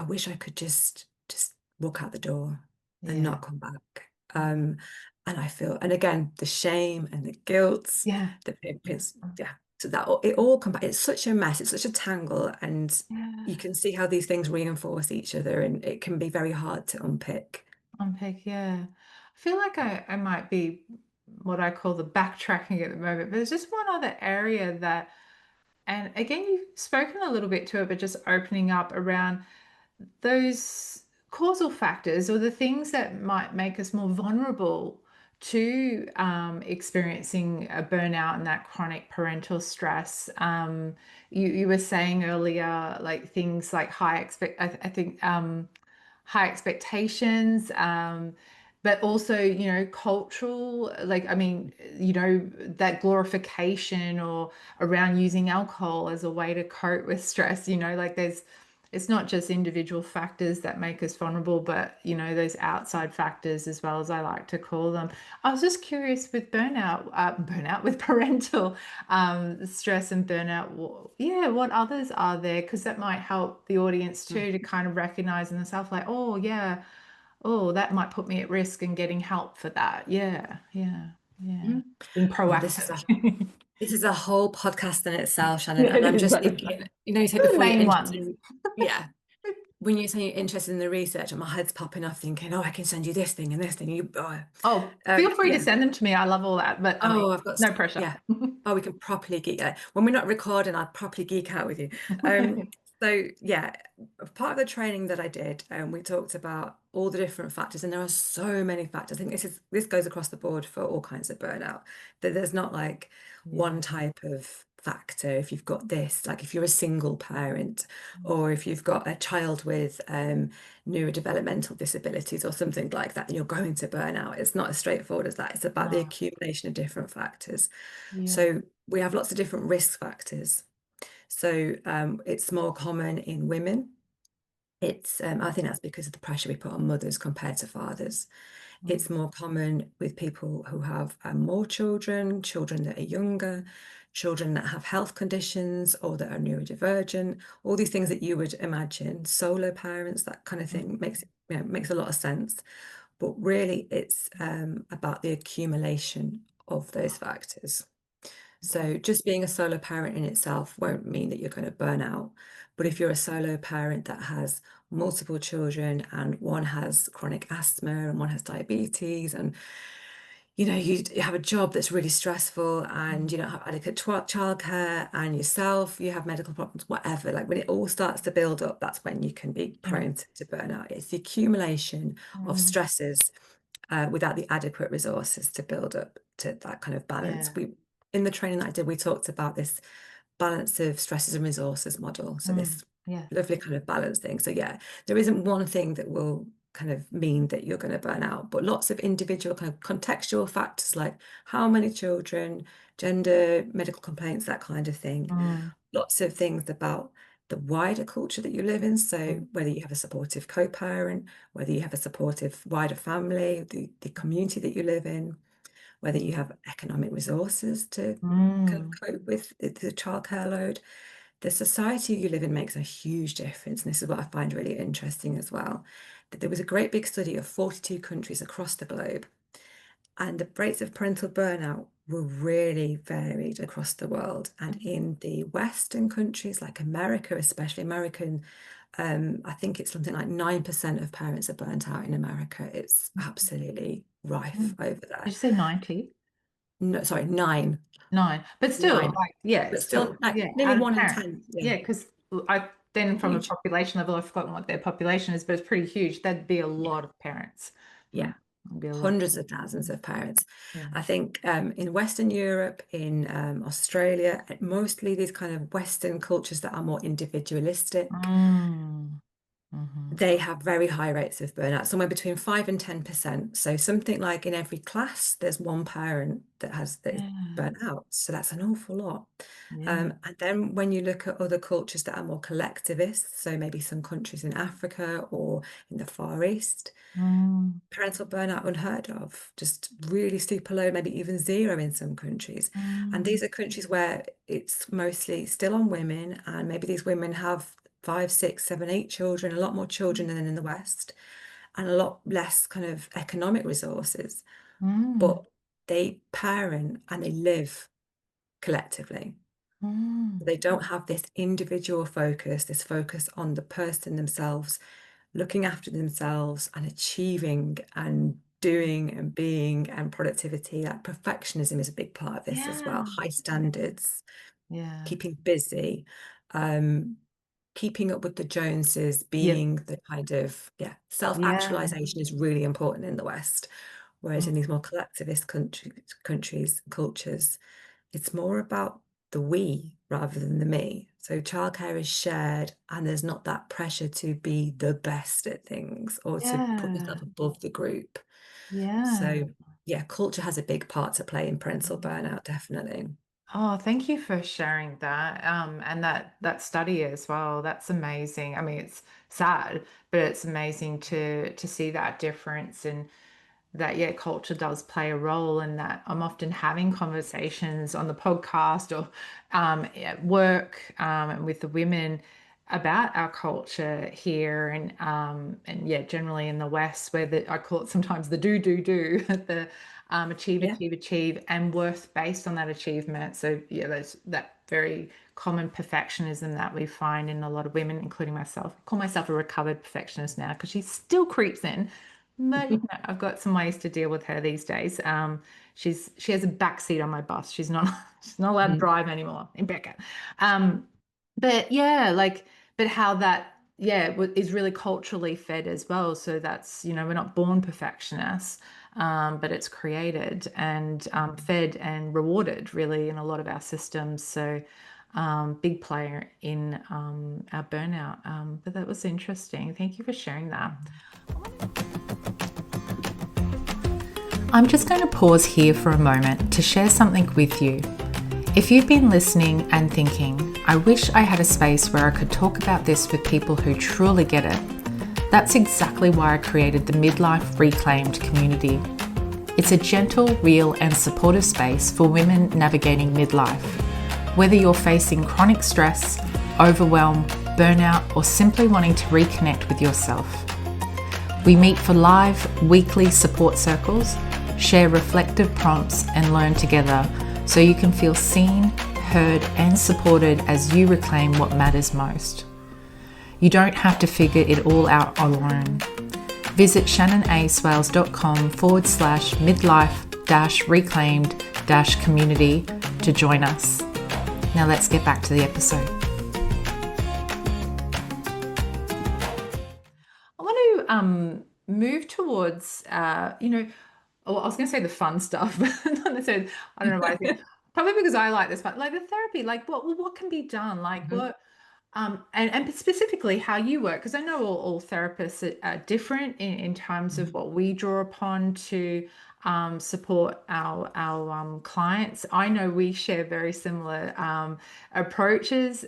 S2: wish I could just walk out the door and
S1: Yeah.
S2: not come back. And I feel, and again, the shame and the guilt,
S1: Yeah.
S2: the
S1: Yeah.
S2: it's yeah. So that it all comes back. It's such a mess. It's such a tangle, and you
S1: Yeah.
S2: can see how these things reinforce each other, and it can be very hard to unpick.
S1: Unpick, yeah. I feel like I might be what I call the backtracking at the moment, but there's just one other area that, and again, you've spoken a little bit to it, but just opening up around those causal factors or the things that might make us more vulnerable to experiencing a burnout and that chronic parental stress. You were saying earlier, like things like I think high expectations, but also, cultural, like, I mean, that glorification or around using alcohol as a way to cope with stress, like it's not just individual factors that make us vulnerable, but, those outside factors as well, as I like to call them. I was just curious with burnout with parental stress and burnout. Yeah, what others are there? Because that might help the audience too to kind of recognize in themselves, like, oh, yeah, oh, that might put me at risk and getting help for that. Yeah, yeah, yeah.
S2: Mhm.
S1: Being
S2: Oh,
S1: proactive.
S2: this is a whole podcast in itself, Shannon.
S1: Yeah,
S2: And
S1: it
S2: I'm
S1: is,
S2: just
S1: but it's
S2: thinking, you said
S1: the
S2: before you're
S1: main
S2: interested
S1: ones.
S2: in, yeah, when you say you're interested in the research, and my head's popping off thinking, oh, I can send you this thing and this thing.
S1: Oh, feel free to
S2: Yeah.
S1: send them to me. I love all that, but I mean,
S2: Oh, I've got,
S1: no pressure.
S2: yeah. Oh, we can properly geek out. When we're not recording, I'll properly geek out with you. Um, so yeah, part of the training that I did, we talked about all the different factors, and there are so many factors. I think this goes across the board for all kinds of burnout. That there's not like
S1: Yeah.
S2: one type of factor. If you've got this, like if you're a single parent, or if you've got a child with neurodevelopmental disabilities or something like that, and you're going to burn out. It's not as straightforward as that. It's about the
S1: No.
S2: accumulation of different factors.
S1: Yeah.
S2: So we have lots of different risk factors. So it's more common in women. I think that's because of the pressure we put on mothers compared to fathers.
S1: Mm.
S2: It's more common with people who have more children, children that are younger, children that have health conditions or that are neurodivergent, all these things that you would imagine, solo parents, that kind of thing makes a lot of sense. But really, it's about the accumulation of those factors. So just being a solo parent in itself won't mean that you're going to burn out. But if you're a solo parent that has multiple children and one has chronic asthma and one has diabetes and you have a job that's really stressful and you don't have adequate childcare and yourself, you have medical problems, whatever. Like when it all starts to build up, that's when you can be
S1: Yeah.
S2: prone to burnout. It's the accumulation of
S1: Mm.
S2: stresses without the adequate resources to build up to that kind of balance.
S1: Yeah.
S2: In the training that I did, we talked about this balance of stresses and resources model. So
S1: Mm.
S2: this
S1: Yeah.
S2: lovely kind of balance thing. So yeah, there isn't one thing that will kind of mean that you're going to burn out, but lots of individual kind of contextual factors like how many children, gender, medical complaints, that kind of thing.
S1: Mm.
S2: Lots of things about the wider culture that you live in. So
S1: Mm.
S2: whether you have a supportive co-parent, whether you have a supportive wider family, the community that you live in, whether you have economic resources to kind of
S1: Mm.
S2: cope with the childcare load. The society you live in makes a huge difference. And this is what I find really interesting as well. That there was a great big study of 42 countries across the globe, and the rates of parental burnout were really varied across the world. And in the Western countries, like America, especially American, I think it's something like 9% of parents are burnt out in America. It's absolutely rife
S1: Mm.
S2: over
S1: Did
S2: there.
S1: you say 90?
S2: No, sorry, nine.
S1: 9. But still,
S2: Nine.
S1: like, yeah,
S2: But still,
S1: still,
S2: like
S1: yeah,
S2: nearly
S1: out of
S2: one in
S1: parents.
S2: 10. Yeah.
S1: Yeah, because I then from a
S2: Huge.
S1: population level, I've forgotten what their population is, but it's pretty huge. That'd be a
S2: Yeah.
S1: lot of parents.
S2: Yeah.
S1: It'd be a lot.
S2: Hundreds of thousands of parents.
S1: Yeah.
S2: I think in Western Europe, in Australia, mostly these kind of Western cultures that are more individualistic,
S1: Mm. Hmm.
S2: they have very high rates of burnout, somewhere between 5 and 10%. So something like in every class, there's one parent that is
S1: Yeah.
S2: burnt out. So that's an awful lot.
S1: Yeah.
S2: And then when you look at other cultures that are more collectivist, so maybe some countries in Africa or in the Far East,
S1: Mm.
S2: parental burnout unheard of, just really super low, maybe even zero in some countries. And
S1: Mm.
S2: these are countries where it's mostly still on women, and maybe these women have 5, 6, 7, 8 children, a lot more children than in the West, and a lot less kind of economic resources.
S1: Mm.
S2: But they parent and they live collectively.
S1: Mm.
S2: They don't have this individual focus, this focus on the person themselves, looking after themselves and achieving and doing and being and productivity. Like perfectionism is a big part of this as well.
S1: Yeah.
S2: High standards,
S1: Yeah.
S2: keeping busy, um, keeping up with the Joneses,
S1: Yep.
S2: being the kind of, yeah,
S1: Yeah.
S2: self-actualization is really important in the West. Whereas in
S1: Mm.
S2: these more collectivist countries, cultures, it's more about the we rather than the me. So childcare is shared, and there's not that pressure to be the best at things or to put yourself
S1: Yeah.
S2: above the group.
S1: Yeah.
S2: So yeah, culture has a big part to play in parental burnout, definitely.
S1: Oh, thank you for sharing that. And that study as well. That's amazing. I mean, it's sad, but it's amazing to see that difference and that yeah, culture does play a role in that. I'm often having conversations on the podcast or at work and with the women about our culture here and yeah, generally in the West, where I call it sometimes the do the achieve,
S2: Yeah.
S1: achieve, achieve, and worth based on that achievement. So yeah, there's that very common perfectionism that we find in a lot of women, including myself. I call myself a recovered perfectionist now because she still creeps in. But you know, I've got some ways to deal with her these days. She has a back seat on my bus. She's not she's not allowed to
S2: Mhm.
S1: drive anymore in Becca. Um, but yeah, like but how that yeah is really culturally fed as well. So that's you know we're not born perfectionists, but it's created and fed and rewarded really in a lot of our systems. So big player in our burnout. But that was interesting. Thank you for sharing that. I'm just going to pause here for a moment to share something with you. If you've been listening and thinking, I wish I had a space where I could talk about this with people who truly get it, that's exactly why I created the Midlife Reclaimed community. It's a gentle, real, and supportive space for women navigating midlife. Whether you're facing chronic stress, overwhelm, burnout, or simply wanting to reconnect with yourself. We meet for live, weekly support circles, share reflective prompts, and learn together so you can feel seen, heard, and supported as you reclaim what matters most. You don't have to figure it all out alone. Visit shannonaswales.com/midlife reclaimed community to join us. Now let's get back to the episode. I want to move towards, well, I was going to say the fun stuff, but not necessarily. I don't know why I think. Probably because I like this, but like the therapy, like what can be done? Like
S2: Mhm,
S1: and specifically how you work, because I know all therapists are different in terms of
S2: mhm,
S1: what we draw upon to support our clients. I know we share very similar approaches,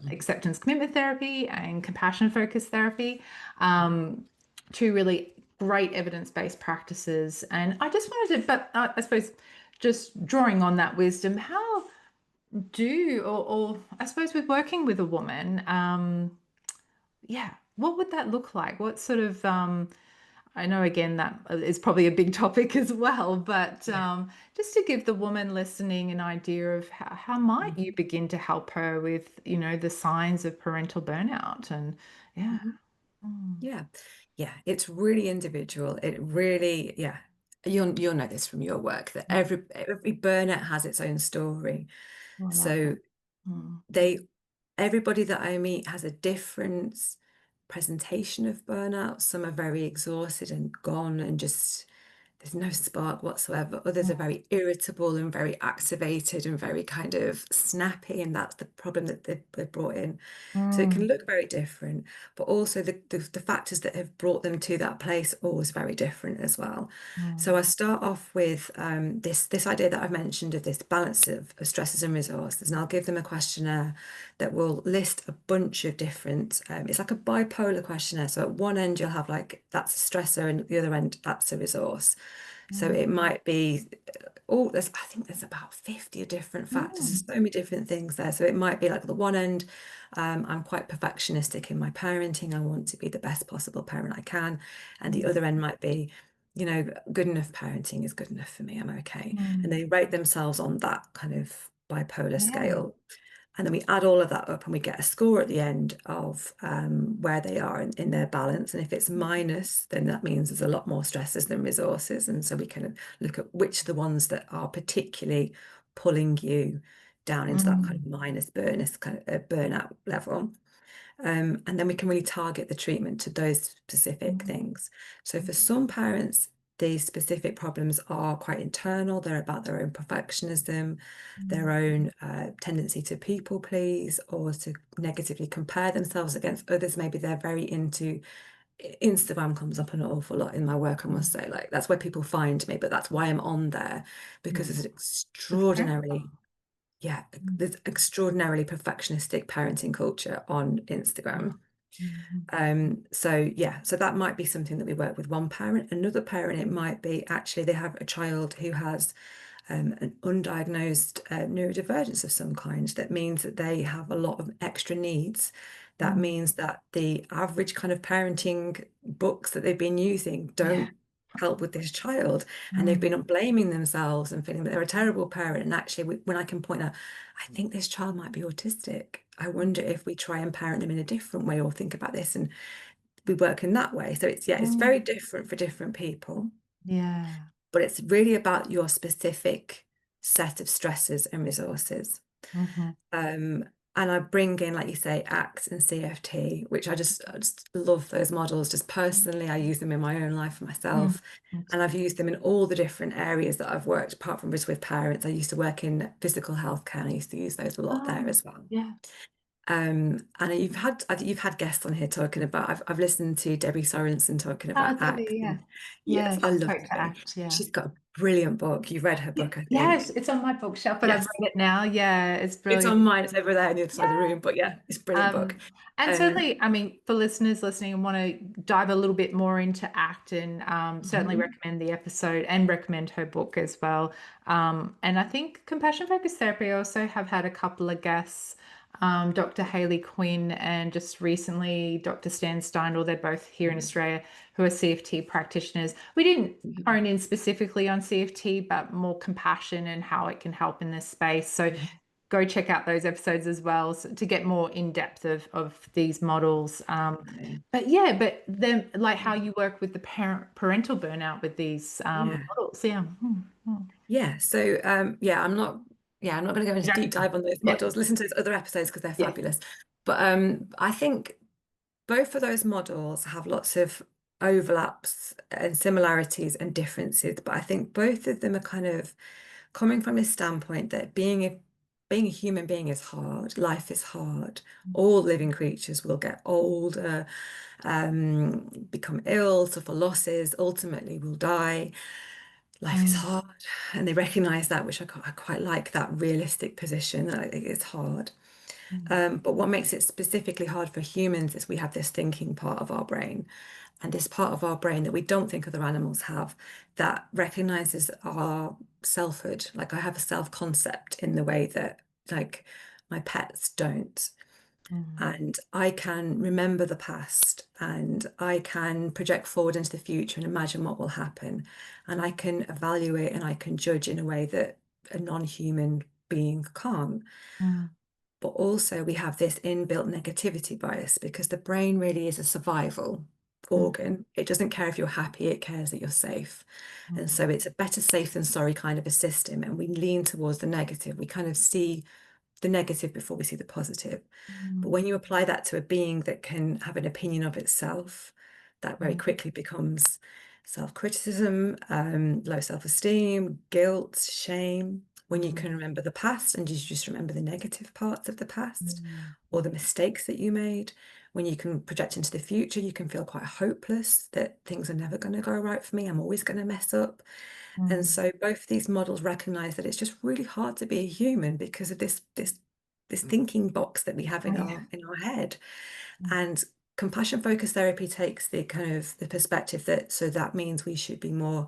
S2: mhm,
S1: acceptance commitment therapy and compassion focused therapy, two really great evidence-based practices. And I just wanted to, but I suppose just drawing on that wisdom, how or I suppose with working with a woman, yeah, what would that look like? What sort of, I know again that is probably a big topic as well, but
S2: yeah.
S1: just to give the woman listening an idea of how might you
S2: Mhm,
S1: begin to help her with, the signs of parental burnout and yeah.
S2: mhm.
S1: Mm.
S2: Yeah. Yeah, it's really individual. It really, yeah. You'll know this from your work that
S1: Mm.
S2: every burnout has its own story.
S1: Oh, I love that.
S2: So
S1: Mm.
S2: they everybody that I meet has a different presentation of burnout. Some are very exhausted and gone and just there's no spark whatsoever. Others are very irritable and very activated and very kind of snappy, and that's the problem that they've brought in. So it can
S1: Mm.
S2: look very different, but also the factors that have brought them to that place are always very different as well. So
S1: Mm.
S2: I start off with this idea that I've mentioned of this balance of stresses and resources, and I'll give them a questionnaire that will list a bunch of different. It's like a bipolar questionnaire. So at one end you'll have like that's a stressor, and at the other end that's a resource. So
S1: Mm.
S2: it might be oh, I think there's about 50 different factors.
S1: Mm.
S2: There's so many different things there. So it might be like the one end, I'm quite perfectionistic in my parenting. I want to be the best possible parent I can. And the
S1: Mm.
S2: other end might be, good enough parenting is good enough for me. I'm okay. And
S1: Mm.
S2: they rate themselves on that kind of bipolar
S1: Yeah.
S2: scale. And then we add all of that up and we get a score at the end of where they are in their balance. And if it's minus, then that means there's a lot more stresses than resources. And so we can look at which are the ones that are particularly pulling you down into that kind
S1: Mm.
S2: of minus burnout level. And then we can really target the treatment to those specific
S1: Mm.
S2: things. So for some parents, these specific problems are quite internal. They're about their own perfectionism, their
S1: Mm.
S2: own tendency to people please or to negatively compare themselves against others. Maybe they're very into Instagram comes up an awful lot in my work, I must
S1: Mm.
S2: say. Like that's where people find me, but that's why I'm on there because
S1: Yeah.
S2: it's an
S1: The parent.
S2: extraordinarily yeah,
S1: Mm.
S2: there's extraordinarily perfectionistic parenting culture on
S1: Mm.
S2: Instagram.
S1: Mm.
S2: So yeah, so that might be something that we work with one parent. Another parent, it might be actually they have a child who has an undiagnosed neurodivergence of some kind. That means that they have a lot of extra needs. That
S1: Mm.
S2: means that the average kind of parenting books that they've been using
S1: Yeah.
S2: don't help with this child. And they've
S1: Mm.
S2: been blaming themselves and feeling that they're a terrible parent. And actually, when I can point out, I think this child might be autistic. I wonder if we try and parent them in a different way or think about this and we work in that way. So it's, yeah, it's
S1: Mm.
S2: very different for different people
S1: Yeah.
S2: but it's really about your specific set of stresses and resources.
S1: Mm-hmm.
S2: Um, and I bring in, like you say, ACT and CFT, which I just love those models. Just personally, I use them in my own life for
S1: Mm.
S2: myself. And I've used them in all the different areas that I've worked, apart from just with parents. I used to work in physical health care, and I used to use those a lot there
S1: Oh,
S2: as well.
S1: yeah.
S2: And you've had guests on here talking about I've listened to Debbie Sorensen talking
S1: Oh,
S2: about ACT
S1: Debbie, yeah.
S2: and
S1: Yeah,
S2: yes, I
S1: she
S2: love
S1: spoke to
S2: Debbie.
S1: ACT, yeah.
S2: She's got a brilliant book. You've read her
S1: Yeah,
S2: book, I
S1: yes,
S2: think.
S1: it's on my bookshelf, but I've
S2: Yes,
S1: read it now. Yeah, it's
S2: it's
S1: brilliant.
S2: on mine. It's over there on the other side of the
S1: Yeah.
S2: room. But yeah, it's a brilliant book.
S1: Um, and
S2: Um,
S1: certainly, I mean, for listeners listening and want to dive a little bit more into ACT, and certainly
S2: mhm,
S1: recommend the episode and recommend her book as well. And I think compassion focused therapy, I also have had a couple of guests, Dr. Hayley Quinn and just recently Dr. Stan Steindl. They're both here in
S2: mhm,
S1: Australia who are CFT practitioners. We didn't
S2: mhm,
S1: hone in specifically on CFT, but more compassion and how it can help in this space. So
S2: mhm.
S1: go check out those episodes as well to get more in depth of these models.
S2: Definitely.
S1: But yeah, but then like how you work with the parental burnout with these
S2: Yeah.
S1: models. Yeah.
S2: Yeah. So I'm not going to go into deep
S1: Yeah.
S2: dive on those
S1: Yeah.
S2: models. Listen to those other episodes because they're
S1: Yeah.
S2: fabulous. But I think both of those models have lots of overlaps and similarities and differences, but I think both of them are kind of coming from this standpoint that being a human being is hard. Life is hard. All living creatures will get older, become ill, suffer losses, ultimately will die. Life is
S1: Mm,
S2: hard, and they recognize that, which I quite like that realistic position. That I think it's hard.
S1: mm,
S2: But what makes it specifically hard for humans is we have this thinking part of our brain, and this part of our brain that we don't think other animals have that recognizes our selfhood. Like I have a self-concept in the way that like my pets don't.
S1: mm,
S2: And I can remember the past and I can project forward into the future and imagine what will happen. And I can evaluate and I can judge in a way that a non-human being can't.
S1: mm,
S2: But also, we have this inbuilt negativity bias because the brain really is a survival
S1: mm,
S2: organ. It doesn't care if you're happy, it cares that you're safe. And
S1: mm,
S2: so it's a better safe than sorry kind of a system. And we lean towards the negative. We kind of see the negative before we see the positive. But
S1: mm,
S2: when you apply that to a being that can have an opinion of itself, that very
S1: mm,
S2: quickly becomes self-criticism, low self-esteem, guilt, shame. When you
S1: mm,
S2: can remember the past and you just remember the negative parts of the past
S1: mm,
S2: or the mistakes that you made, when you can project into the future, you can feel quite hopeless that things are never going to go right for me. I'm always going to mess up. And
S1: mm.
S2: so both these models recognize that it's just really hard to be a human because of this thinking box that we have
S1: Oh, yeah.
S2: in our head.
S1: Mm,
S2: And compassion focused therapy takes the kind of the perspective that so that means we should be more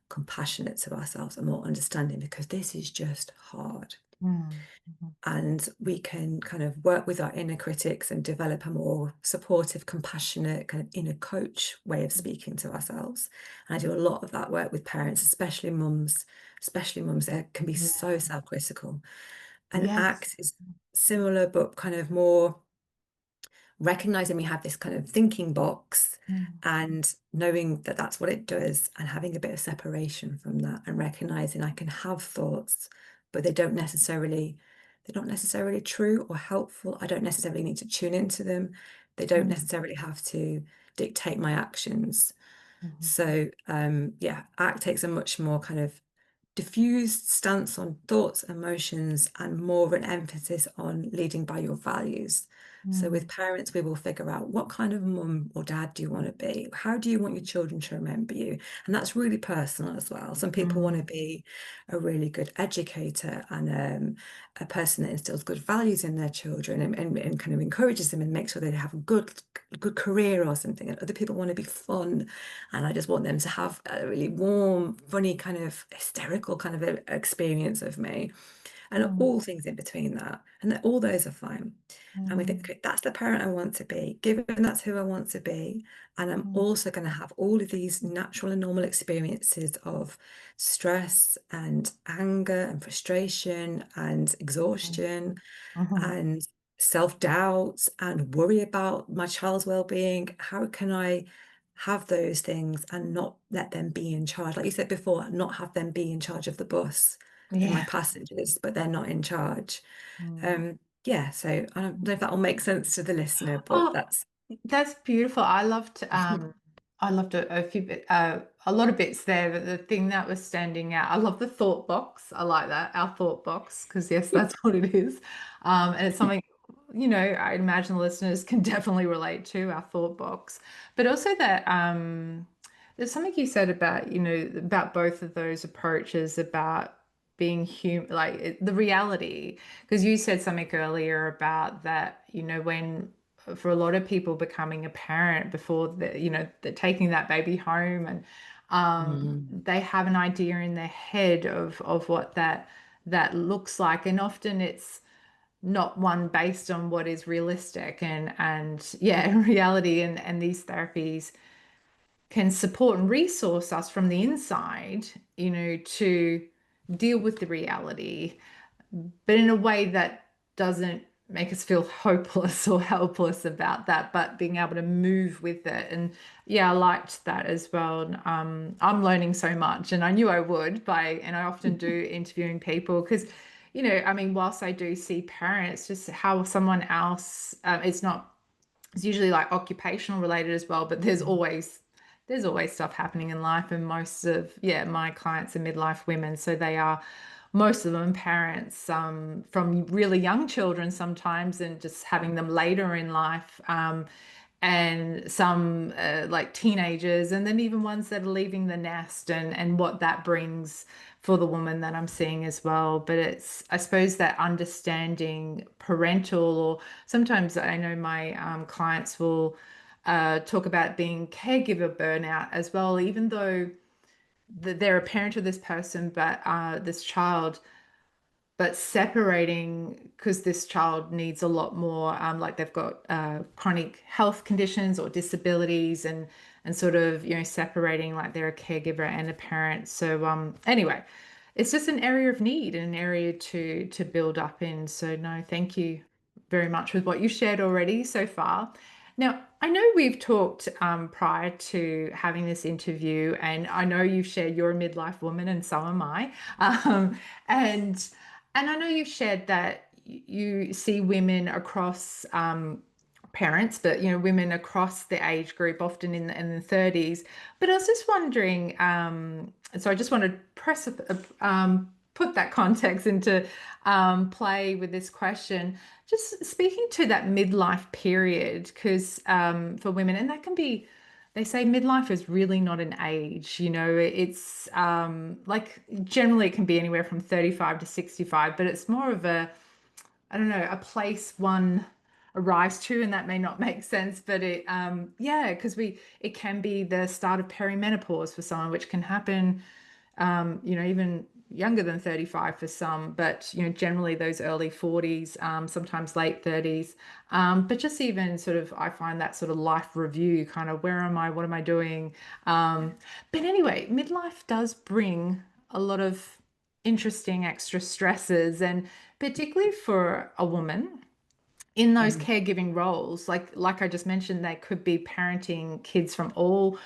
S2: compassionate to ourselves and more understanding because this is just hard.
S1: mm, mhm,
S2: And we can kind of work with our inner critics and develop a more supportive, compassionate, kind of inner coach way of speaking to ourselves. And I do a lot of that work with parents, especially mums that can be
S1: yeah.
S2: so self-critical. And
S1: Yes.
S2: ACT is similar, but kind of more recognizing we have this kind of thinking box
S1: Mm,
S2: and knowing that that's what it does and having a bit of separation from that and recognizing I can have thoughts, but they're not necessarily true or helpful. I don't necessarily need to tune into them. They don't
S1: mm,
S2: necessarily have to dictate my actions.
S1: mhm,
S2: So yeah, ACT takes a much more kind of diffused stance on thoughts, emotions, and more of an emphasis on leading by your values. So, with
S1: mm,
S2: parents, we will figure out what kind of mum or dad do you want to be? How do you want your children to remember you? And that's really personal as well. Some people want to
S1: mm,
S2: be a really good educator and a person that instills good values in their children and kind of encourages them and makes sure they have a good career or something. And other people want to be fun and I just want them to have a really warm, funny, kind of hysterical kind of experience of me, and
S1: mm,
S2: all things in between that. And that all those are fine. And we think,
S1: mm,
S2: okay, that's the parent I want to be, given that's who I want to be. And I'm
S1: mm,
S2: also going to have all of these natural and normal experiences of stress and anger and frustration and
S1: mm,
S2: exhaustion
S1: mhm,
S2: and self-doubt and worry about my child's well-being. How can I have those things and not let them be in charge? Like you said before, not have them be in charge of the bus. They're my
S1: yeah.
S2: passengers, but they're not in charge.
S1: Mm.
S2: Yeah, so I don't know if that will make sense to the listener, but
S1: Oh,
S2: that's
S1: that's beautiful. I loved a lot of bits there, but the thing that was standing out, I love the thought box. I like that, our thought box, because yes, that's what it is. And it's something, I imagine the listeners can definitely relate to our thought box. But also that there's something you said about, about both of those approaches about being human, like the reality, because you said something earlier about that, when for a lot of people becoming a parent before they're taking that baby home and
S2: Mm,
S1: they have an idea in their head of what that looks like, and often it's not one based on what is realistic and yeah reality, and these therapies can support and resource us from the inside, to deal with the reality but in a way that doesn't make us feel hopeless or helpless about that, but being able to move with it. And yeah, I liked that as well. I'm learning so much, and I knew I would and I often do interviewing people because, I mean, whilst I do see parents, just how someone else, it's usually like occupational related as well, but there's always stuff happening in life, and most of my clients are midlife women, so they are most of them parents from really young children sometimes, and just having them later in life, and some like teenagers, and then even ones that are leaving the nest, and what that brings for the woman that I'm seeing as well. But it's, I suppose, that understanding parental, or sometimes I know my clients will talk about being caregiver burnout as well, even though they're a parent of this person, but this child, but separating because this child needs a lot more, like they've got chronic health conditions or disabilities, and sort of, separating like they're a caregiver and a parent. So anyway, it's just an area of need and an area to build up in. So no, thank you very much with what you shared already so far. Now, I know we've talked prior to having this interview, and I know you've shared you're a midlife woman, and so am I. And I know you've shared that you see women across parents, but women across the age group, often in the 30s. But I was just wondering, so I just want to put that context into play with this question. Just speaking to that midlife period, because for women, and that can be, they say midlife is really not an age, it's like generally it can be anywhere from 35 to 65, but it's more of a, I don't know, a place one arrives to, and that may not make sense, but yeah, because it can be the start of perimenopause for someone, which can happen, even younger than 35 for some, but generally those early 40s, sometimes late 30s. But just even sort of, I find that sort of life review, kind of, where am I? What am I doing? But anyway, midlife does bring a lot of interesting extra stresses, and particularly for a woman in those
S2: Mm.
S1: caregiving roles, like I just mentioned, they could be parenting kids from all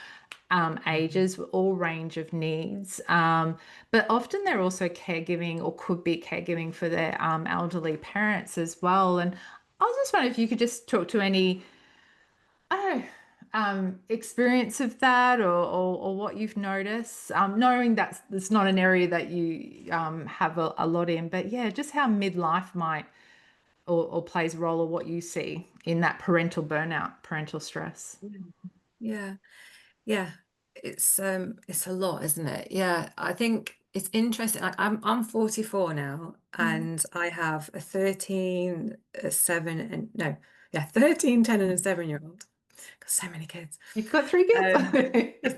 S1: ages, all range of needs. But often they're also caregiving, or could be caregiving, for their elderly parents as well. And I was just wondering if you could just talk to any, I don't know, experience of that, or what you've noticed, knowing that it's not an area that you have a lot in, but yeah, just how midlife might or plays a role, or what you see in that parental burnout, parental stress.
S2: Yeah. Yeah. It's a lot, isn't it? Yeah. I think it's interesting. Like I'm 44 now,
S1: Mm.
S2: and I have a 13, a 7, and no, yeah, 13, 10, and a 7-year-old. Got so many kids.
S1: You've got three kids.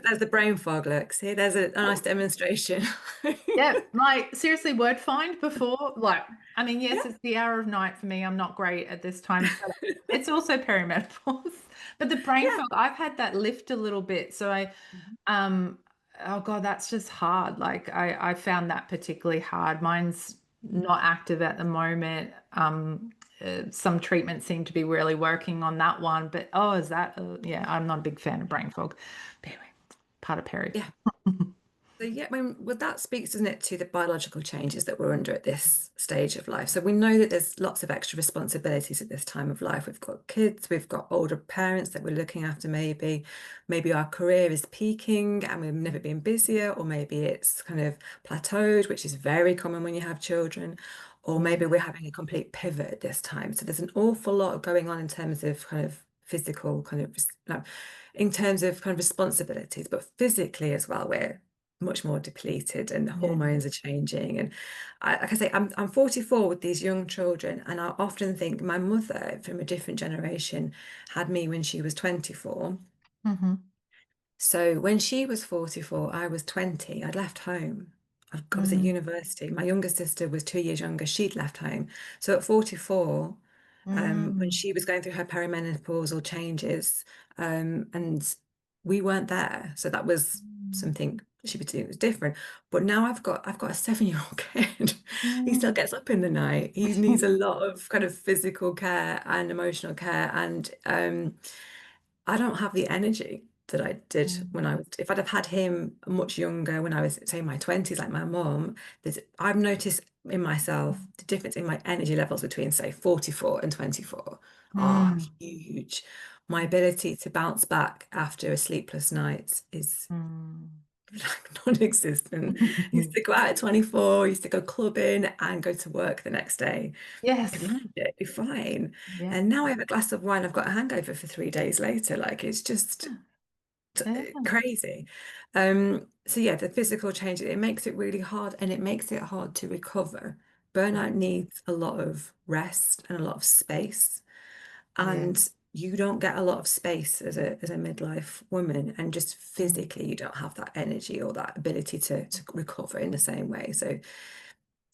S2: There's the brain fog look. See, there's a nice demonstration.
S1: Yeah, like seriously, word find before, like, I mean, yes,
S2: Yeah.
S1: it's the hour of night for me. I'm not great at this time, but it's also perimenopause. But the brain
S2: Yeah.
S1: fog, I've had that lift a little bit. So um, oh God, that's just hard. Like I found that particularly hard. Mine's not active at the moment. Some treatments seem to be really working on that one, but oh, is that, yeah, I'm not a big fan of brain fog. But anyway, part of peri.
S2: Yeah. So yeah, well, that speaks, doesn't it, to the biological changes that we're under at this stage of life. So we know that there's lots of extra responsibilities at this time of life. We've got kids, we've got older parents that we're looking after, maybe our career is peaking and we've never been busier, or maybe it's kind of plateaued, which is very common when you have children, or maybe we're having a complete pivot at this time. So there's an awful lot going on in terms of kind of physical kind of, no, in terms of kind of responsibilities, but physically as well, we're much more depleted and the
S1: Yeah.
S2: hormones are changing. And like I say, I'm 44 with these young children, and I often think my mother from a different generation had me when she was 24.
S1: Hmm.
S2: So when she was 44, I was 20. I'd left home. I was at
S1: Mm.
S2: university. My younger sister was 2 years younger. She'd left home. So at 44, when
S1: Mm.
S2: she was going through her perimenopausal changes, and we weren't there. So that was something should be doing it different. But now I've got a 7-year-old kid. He still
S1: Mm.
S2: gets up in the night. He needs a lot of kind of physical care and emotional care. And I don't have the energy that I did when I was, if I'd have had him much younger when I was, say, in my 20s, like my mum, I've noticed in myself the difference in my energy levels between, say, 44 and 24 are
S1: Mm.
S2: huge. My ability to bounce back after a sleepless night is
S1: Mm.
S2: like non-existent. Used to go out at 24, used to go clubbing and go to work the next day. I could
S1: Yes.
S2: manage it, be fine.
S1: Yeah.
S2: And now I have a glass of wine, I've got a hangover for 3 days later. Like it's just
S1: Yeah.
S2: crazy. So yeah, the physical change, it makes it really hard and it makes it hard to recover. Burnout needs a lot of rest and a lot of space.
S1: Yeah.
S2: And you don't get a lot of space as a midlife woman, and just
S1: Mm.
S2: physically you don't have that energy or that ability to recover in the same way. So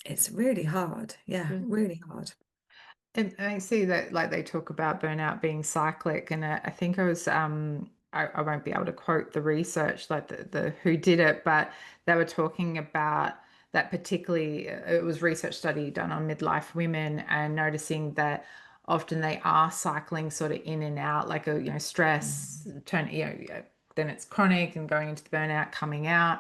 S2: it's really hard. Yeah,
S1: Mm.
S2: really hard.
S1: And I see that like they talk about burnout being cyclic, and I think I won't be able to quote the research like the who did it, but they were talking about that particularly it was research study done on midlife women and noticing that often they are cycling sort of in and out like a stress turn then it's chronic and going into the burnout coming out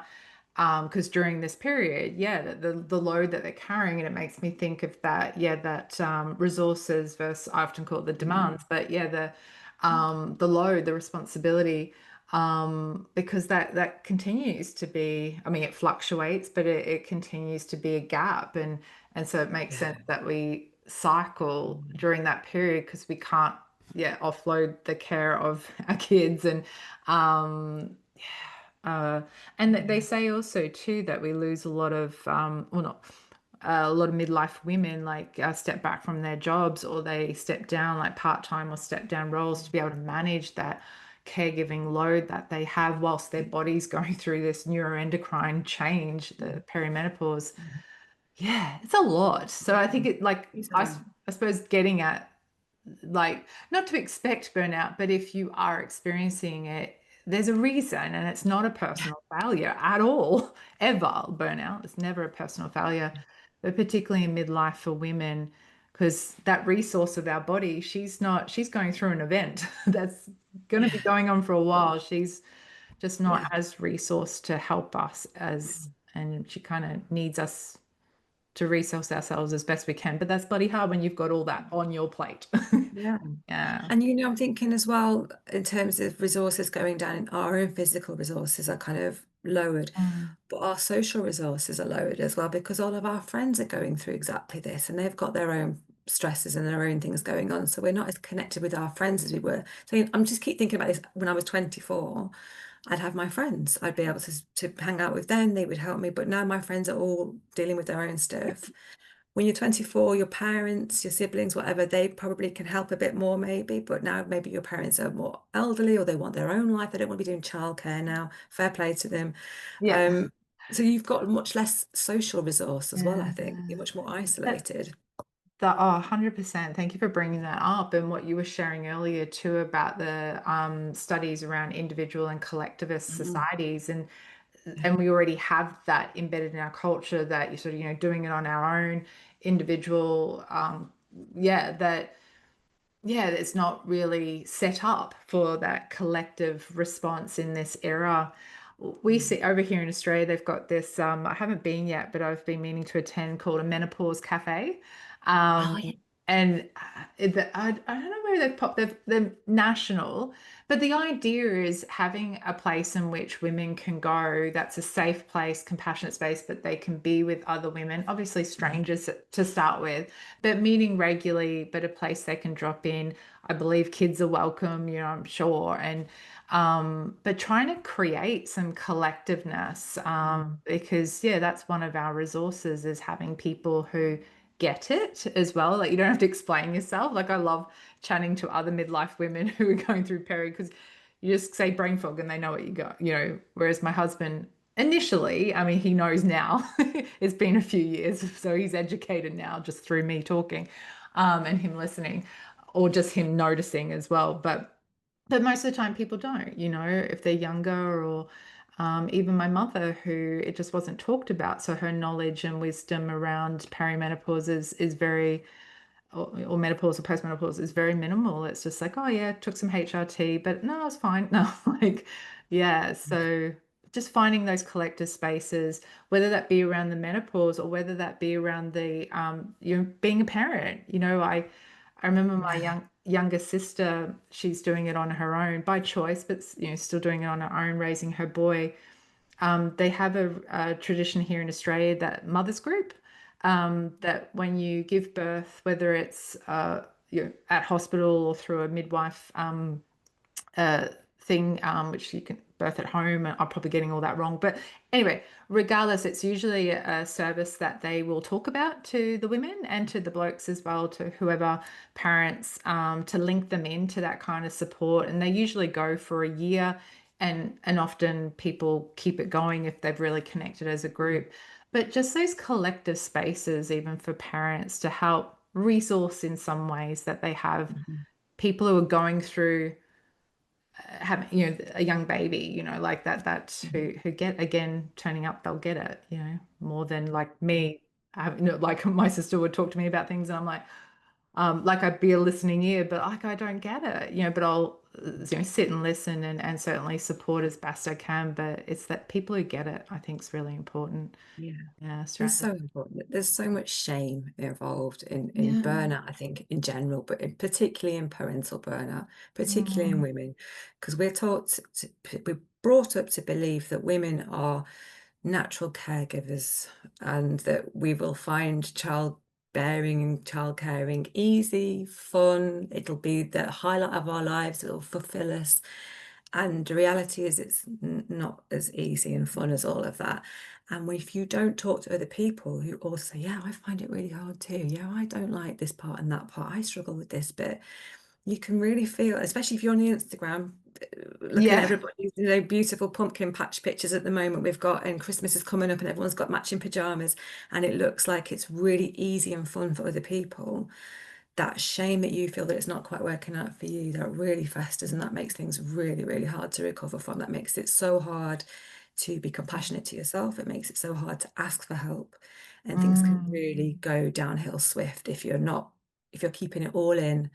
S1: because during this period, yeah, the load that they're carrying, and it makes me think of that, yeah, that resources versus I often call it the demands,
S2: Mm.
S1: but yeah, the load, the responsibility, because that continues to be, I mean, it fluctuates, but it continues to be a gap, and so it makes
S2: Yeah.
S1: sense that we cycle during that period because we can't, yeah, offload the care of our kids uh, and they
S2: Yeah.
S1: say also too that we lose a lot of well not a lot of midlife women like step back from their jobs or they step down like part-time or step down roles to be able to manage that caregiving load that they have whilst their body's going through this neuroendocrine change, the perimenopause. Yeah, it's a lot. So I think it like
S2: It's a lot.
S1: I suppose getting at like not to expect burnout, but if you are experiencing it, there's a reason, and it's not a
S2: Yeah.
S1: personal failure at all, ever. Burnout, it's never a personal failure, but particularly in midlife for women, because that resource of our body, she's going through an event that's going to be
S2: Yeah.
S1: going on for a while. She's just not
S2: Yeah.
S1: as resourced to help us as, and she kind of needs us to resource ourselves as best we can. But that's bloody hard when you've got all that on your plate.
S2: Yeah.
S1: Yeah.
S2: And I'm thinking as well, in terms of resources going down, our own physical resources are kind of lowered,
S1: Mm.
S2: but our social resources are lowered as well because all of our friends are going through exactly this and they've got their own stresses and their own things going on. So we're not as connected with our friends as we were. So I'm just keep thinking about this. When I was 24, I'd have my friends. I'd be able to hang out with them. They would help me. But now my friends are all dealing with their own stuff. When you're 24, your parents, your siblings, whatever, they probably can help a bit more, maybe. But now maybe your parents are more elderly or they want their own life. They don't want to be doing childcare now. Fair play to them.
S1: Yeah.
S2: Um, so you've got much less social resource as well, I think. You're
S1: Yeah.
S2: much more
S1: That,
S2: isolated.
S1: oh, 100%. Thank you for bringing that up. And what you were sharing earlier too about the studies around individual and collectivist
S2: Mhm.
S1: societies.
S2: Yeah.
S1: And we already have that embedded in our culture that you're sort of, doing it on our own individual, yeah, that yeah, it's not really set up for that collective response in this era. We
S2: Mm.
S1: see over here in Australia, they've got this, I haven't been yet, but I've been meaning to attend called a menopause cafe.
S2: Oh, yeah.
S1: And I don't know where they've popped, they're national, but the idea is having a place in which women can go that's a safe place, compassionate space, but they can be with other women, obviously
S2: Mm.
S1: strangers to start with, but meeting regularly, but a place they can drop in. I believe kids are welcome, I'm sure. And but trying to create some collectiveness,
S2: Mm.
S1: because yeah, that's one of our resources is having people who get it as well. Like you don't have to explain yourself. Like I love chatting to other midlife women who are going through peri because you just say brain fog and they know what you got, Whereas my husband initially, I mean, he knows now. It's been a few years, so he's educated now just through me talking, and him listening, or just him noticing as well. But most of the time, people don't. If they're younger or Even my mother, who it just wasn't talked about. So her knowledge and wisdom around perimenopause is very, or menopause or postmenopause is very minimal. It's just like, oh yeah, took some HRT, but no, it's fine. No, like, yeah. So just finding those collective spaces, whether that be around the menopause or whether that be around the, being a parent. I remember my
S2: Yeah.
S1: younger sister, she's doing it on her own by choice, but still doing it on her own, raising her boy. They have a tradition here in Australia that mothers group, that when you give birth, whether it's at hospital or through a midwife thing, which you can birth at home. And I'm probably getting all that wrong. But anyway, regardless, it's usually a service that they will talk about to the women and to the blokes as well, to whoever parents, to link them into that kind of support. And they usually go for a year. And often people keep it going if they've really connected as a group. But just those collective spaces, even for parents, to help resource in some ways that they have
S2: Mhm.
S1: people who are going through having a young baby, like that
S2: Mhm.
S1: who get, again, turning up, they'll get it, more than like me. Like my sister would talk to me about things and I'm like I'd be a listening ear, but like I don't get it, but I'll sit and listen and certainly support as best I can. But it's that people who get it, I think, is really important.
S2: Yeah.
S1: Yeah,
S2: It's
S1: surrounded.
S2: so important. There's so much shame involved in
S1: Yeah.
S2: burnout, I think, in general, but particularly in parental burnout, particularly in
S1: Mm.
S2: women, because we're brought up to believe that women are natural caregivers and that we will find childbearing and child caring easy, fun. It'll be the highlight of our lives. It'll fulfill us. And the reality is, it's not as easy and fun as all of that. And if you don't talk to other people who also say, yeah, I find it really hard too. Yeah, I don't like this part and that part. I struggle with this bit. You can really feel, especially if you're on the Instagram, looking at
S1: Yeah.
S2: everybody's, beautiful pumpkin patch pictures at the moment we've got, and Christmas is coming up and everyone's got matching pajamas, and it looks like it's really easy and fun for other people. That shame that you feel that it's not quite working out for you, that really festers, and that makes things really, really hard to recover from. That makes it so hard to be compassionate to yourself. It makes it so hard to ask for help. And things can
S1: Mm.
S2: really go downhill swift if you're keeping it all in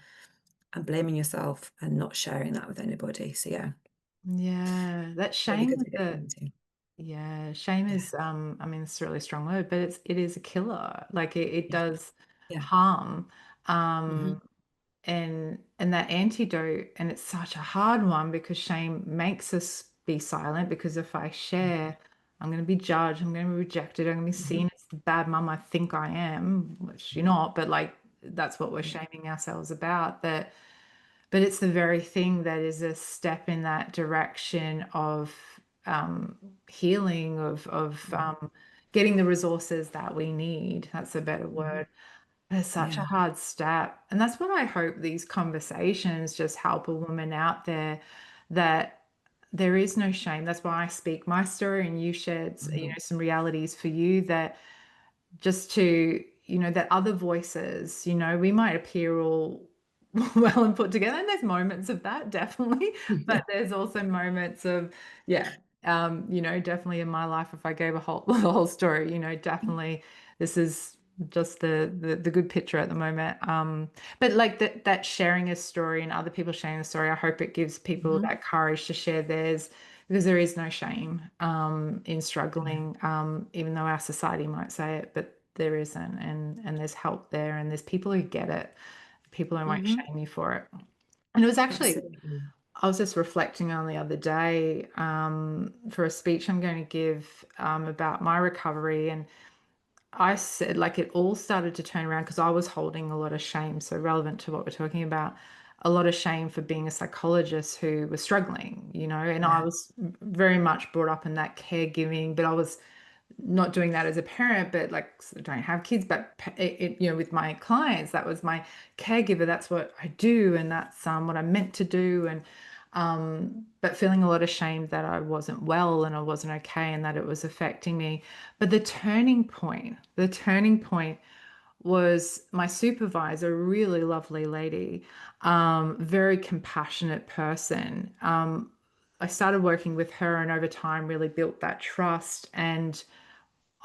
S2: and blaming yourself and not sharing that with anybody. So yeah,
S1: Yeah, that
S2: really
S1: shame
S2: good
S1: is
S2: to get
S1: the
S2: into.
S1: Yeah, shame
S2: Yeah.
S1: is, I mean, it's a really strong word, but it is a killer. Like it
S2: Yeah.
S1: does
S2: Yeah.
S1: harm.
S2: Hmm.
S1: Um and that antidote, and it's such a hard one because shame makes us be silent, because if I share, I'm going to be judged, I'm going to be rejected, I'm going to be
S2: Hmm.
S1: seen as the bad mum I think I am, which you're not, but like that's what we're
S2: Yeah.
S1: shaming ourselves about. But it's the very thing that is a step in that direction of healing, of getting the resources that we need. That's a better
S2: Hmm.
S1: word. But it's such a
S2: Yeah.
S1: hard step. And that's what I hope these conversations just help a woman out there, that there is no shame. That's why I speak my story and you shared,
S2: Hmm.
S1: some realities for you, that just to, that other voices, we might appear all well and put together. And there's moments of that, definitely. But
S2: Yeah.
S1: there's also moments of, yeah, definitely in my life, if I gave a whole the whole story, definitely this is just the good picture at the moment. But like that sharing a story and other people sharing the story, I hope it gives people
S2: Hmm.
S1: that courage to share theirs, because there is no shame in
S2: Yeah.
S1: struggling, even though our society might say it, but there isn't, and there's help there, and there's people who get it, people who won't
S2: Hmm.
S1: shame you for it. And it was actually,
S2: Absolutely.
S1: I was just reflecting on the other day, for a speech I'm going to give, about my recovery, and I said, like, it all started to turn around because I was holding a lot of shame. So, relevant to what we're talking about, a lot of shame for being a psychologist who was struggling, and I
S2: Yeah.
S1: was very much brought up in that caregiving, but I was not doing that as a parent, but like, I don't have kids, but with my clients, that was my caregiver. That's what I do, and that's what I'm meant to do. And but feeling a lot of shame that I wasn't well and I wasn't okay, and that it was affecting me. But the turning point was my supervisor, a really lovely lady, very compassionate person. I started working with her, and over time really built that trust, and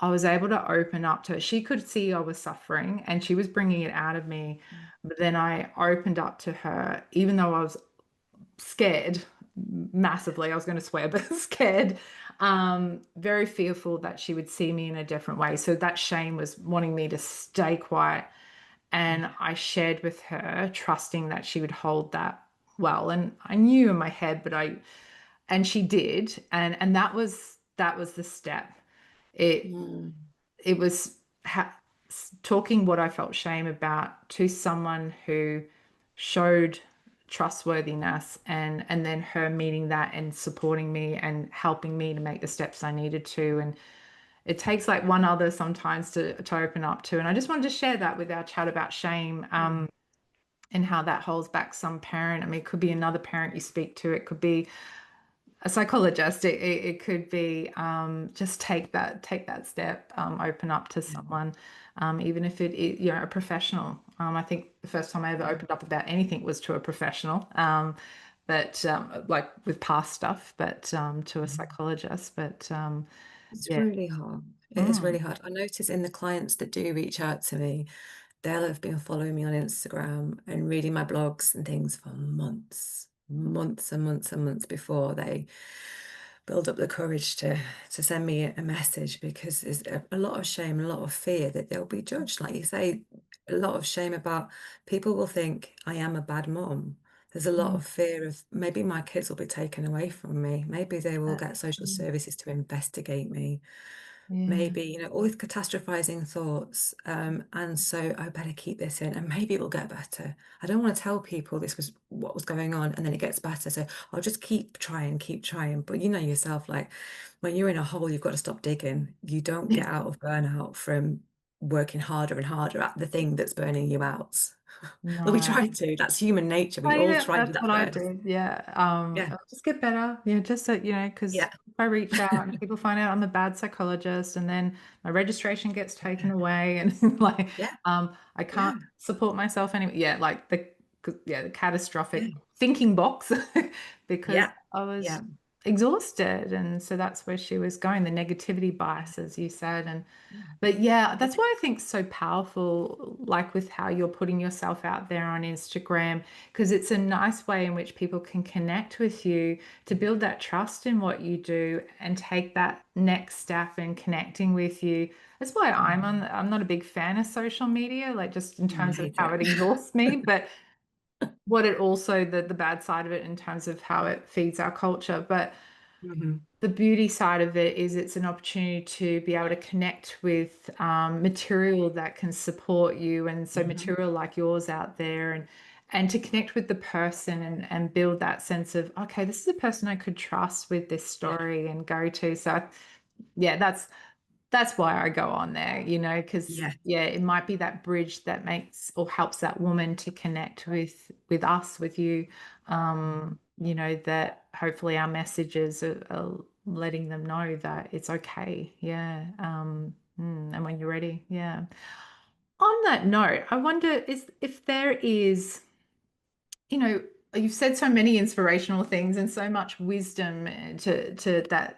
S1: I was able to open up to her. She could see I was suffering and she was bringing it out of me. But then I opened up to her, even though I was scared massively. I was going to swear, but scared, very fearful that she would see me in a different way. So that shame was wanting me to stay quiet. And I shared with her, trusting that she would hold that well. And I knew in my head, and she did. And that was the step. It
S2: Mm.
S1: it was talking what I felt shame about to someone who showed trustworthiness, and then her meeting that and supporting me and helping me to make the steps I needed to. And it takes like one other sometimes to open up to. And I just wanted to share that with our chat about shame, and how that holds back some parent. I mean, it could be another parent you speak to, it could be a psychologist, it could be, just take that step, open up to someone, even if it is, a professional. I think the first time I ever opened up about anything was to a professional, but like with past stuff, but to a psychologist. But
S2: It's
S1: yeah.
S2: really hard. It is really
S1: Mm.
S2: hard. I notice in the clients that do reach out to me, they'll have been following me on Instagram and reading my blogs and things for months, months and months and months before they build up the courage to send me a message, because there's a lot of shame, a lot of fear that they'll be judged. Like you say, a lot of shame about people will think I am a bad mom. There's a lot
S1: Mm.
S2: of fear of maybe my kids will be taken away from me. Maybe they will
S1: Uh,
S2: get social
S1: mm,
S2: services to investigate me.
S1: yeah.
S2: Maybe, all these catastrophizing thoughts. And so I better keep this in and maybe it will get better. I don't want to tell people this was what was going on and then it gets better. So I'll just keep trying, keep trying. But you know yourself, like when you're in a hole, you've got to stop digging. You don't get out of burnout from working harder and harder at the thing that's burning you out. Well, we
S1: No.
S2: try to. That's human nature. We
S1: Oh,
S2: all
S1: yeah,
S2: try to do
S1: that's
S2: that
S1: what I
S2: first.
S1: did. Yeah.
S2: Yeah.
S1: I'll just get better. Yeah, just so because
S2: Yeah.
S1: if I reach out and people find out I'm a bad psychologist, and then my registration gets taken away, and like,
S2: Yeah.
S1: I can't
S2: Yeah.
S1: support myself anymore. Yeah, like the
S2: Yeah.
S1: catastrophic thinking box, because
S2: Yeah.
S1: I was
S2: Yeah.
S1: exhausted. And so that's where she was going, the negativity bias, as you said. And
S2: Yeah.
S1: but yeah,
S2: Yeah.
S1: that's why I think it's so powerful, like with how you're putting yourself out there on Instagram, because it's a nice way in which people can connect with you, to build that trust in what you do and take that next step in connecting with you. That's why I'm not a big fan of social media, like just in
S2: Oh, I
S1: terms of
S2: hate
S1: how
S2: it.
S1: it exhausts me, but what it also, the bad side of it in terms of how it feeds our culture. But
S2: Mhm.
S1: the beauty side of it is it's an opportunity to be able to connect with, material that can support you, and so
S2: Mhm.
S1: material like yours out there, and to connect with the person, and build that sense of, okay, this is a person I could trust with this
S2: Yeah.
S1: story and go to. So yeah, that's why I go on there, because
S2: Yeah.
S1: yeah, it might be that bridge that makes or helps that woman to connect with us, with you. That hopefully our messages are letting them know that it's okay. Yeah. And when you're ready, yeah. On that note, I wonder is if there is, you know, you've said so many inspirational things and so much wisdom, to that,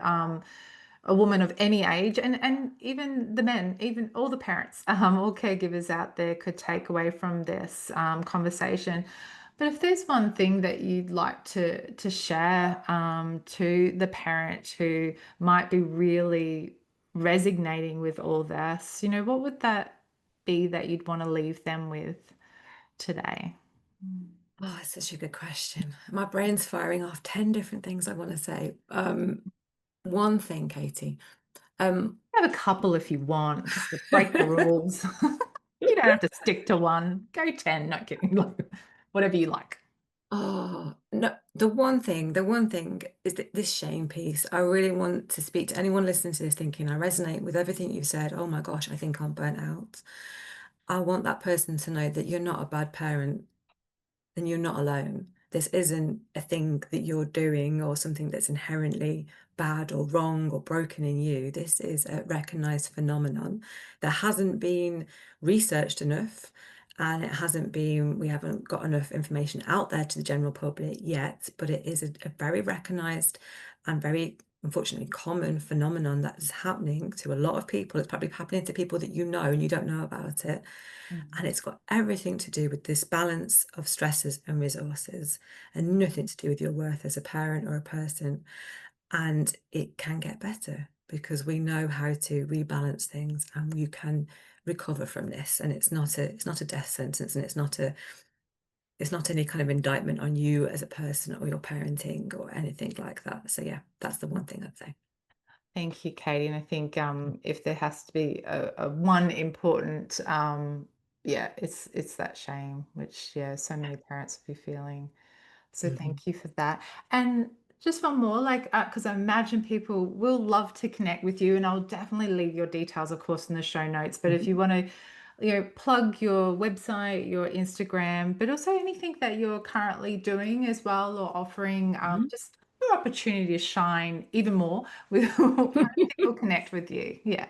S1: a woman of any age, and even the men, even all the parents, all caregivers out there could take away from this, conversation. But if there's one thing that you'd like to share, to the parent who might be really resonating with all this, what would that be that you'd want to leave them with today?
S2: Oh, it's such a good question. My brain's firing off 10 different things I want to say. One thing, Katie. Um,
S1: Have a couple if you want, just to break the rules. You don't have to stick to one. Go 10, not kidding. Like, whatever you like.
S2: oh, no, the one thing is that this shame piece. I really want to speak to anyone listening to this thinking I resonate with everything you've said. Oh my gosh, I think I'm burnt out. I want that person to know that you're not a bad parent, then you're not alone. This isn't a thing that you're doing or something that's inherently bad or wrong or broken in you. This is a recognized phenomenon that hasn't been researched enough and we haven't got enough information out there to the general public yet, but it is a very recognized and very, unfortunately, common phenomenon that is happening to a lot of people. It's probably happening to people that you know and you don't know about it. And it's got everything to do with this balance of stresses and resources, and nothing to do with your worth as a parent or a person. And it can get better because we know how to rebalance things, and you can recover from this. And it's not a death sentence, and it's not any kind of indictment on you as a person or your parenting or anything like that. So yeah, that's the one thing I'd say.
S1: Thank you, Katie. And I think if there has to be a one important, yeah, it's that shame, which yeah, so many parents will be feeling. So
S2: Mhm.
S1: thank you for that. And just one more, like, because I imagine people will love to connect with you, and I'll definitely leave your details, of course, in the show notes. But if
S2: Mhm.
S1: you want to, plug your website, your Instagram, but also anything that you're currently doing as well, or offering,
S2: Mhm.
S1: just your opportunity to shine even more with people connect with you. Yeah.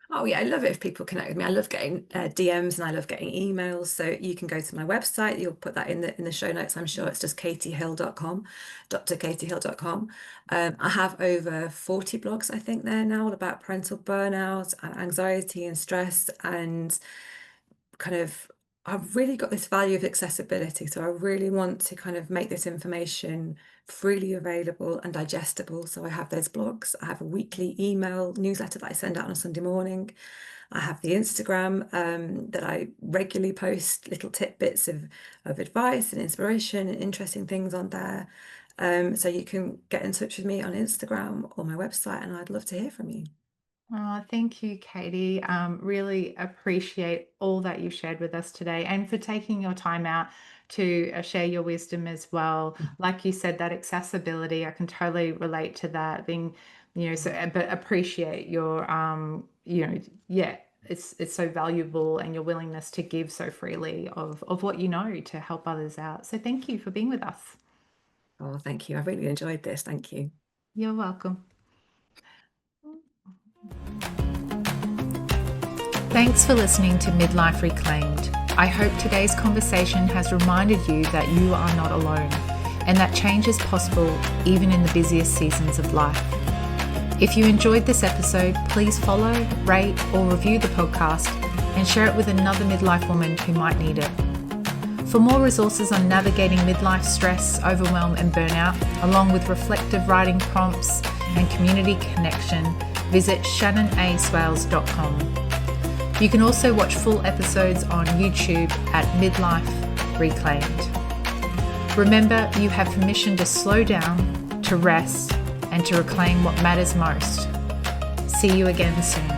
S2: Oh yeah, I love it if people connect with me. I love getting DMs and I love getting emails. So you can go to my website. You'll put that in the show notes. I'm sure it's just katyhill.com, drkatyhill.com. I have over 40 blogs, I think, there now about parental burnout and anxiety and stress, and kind of I've really got this value of accessibility. So I really want to kind of make this information freely available and digestible. So I have those blogs. I have a weekly email newsletter that I send out on a Sunday morning. I have the Instagram that I regularly post little tidbits of advice and inspiration and interesting things on there. So you can get in touch with me on Instagram or my website, and I'd love to hear from you.
S1: Oh, thank you, Katie. Really appreciate all that you've shared with us today, and for taking your time out to share your wisdom as well. Like you said, that accessibility, I can totally relate to that. Being, so but appreciate your, yeah, it's so valuable, and your willingness to give so freely of what you know to help others out. So thank you for being with us.
S2: Oh, thank you. I really enjoyed this. Thank you.
S1: You're welcome. Thanks for listening to Midlife Reclaimed. I hope today's conversation has reminded you that you are not alone, and that change is possible even in the busiest seasons of life. If you enjoyed this episode, please follow, rate, or review the podcast and share it with another midlife woman who might need it. For more resources on navigating midlife stress, overwhelm, and burnout, along with reflective writing prompts and community connection, visit shannonaswales.com. You can also watch full episodes on YouTube at Midlife Reclaimed. Remember, you have permission to slow down, to rest, and to reclaim what matters most. See you again soon.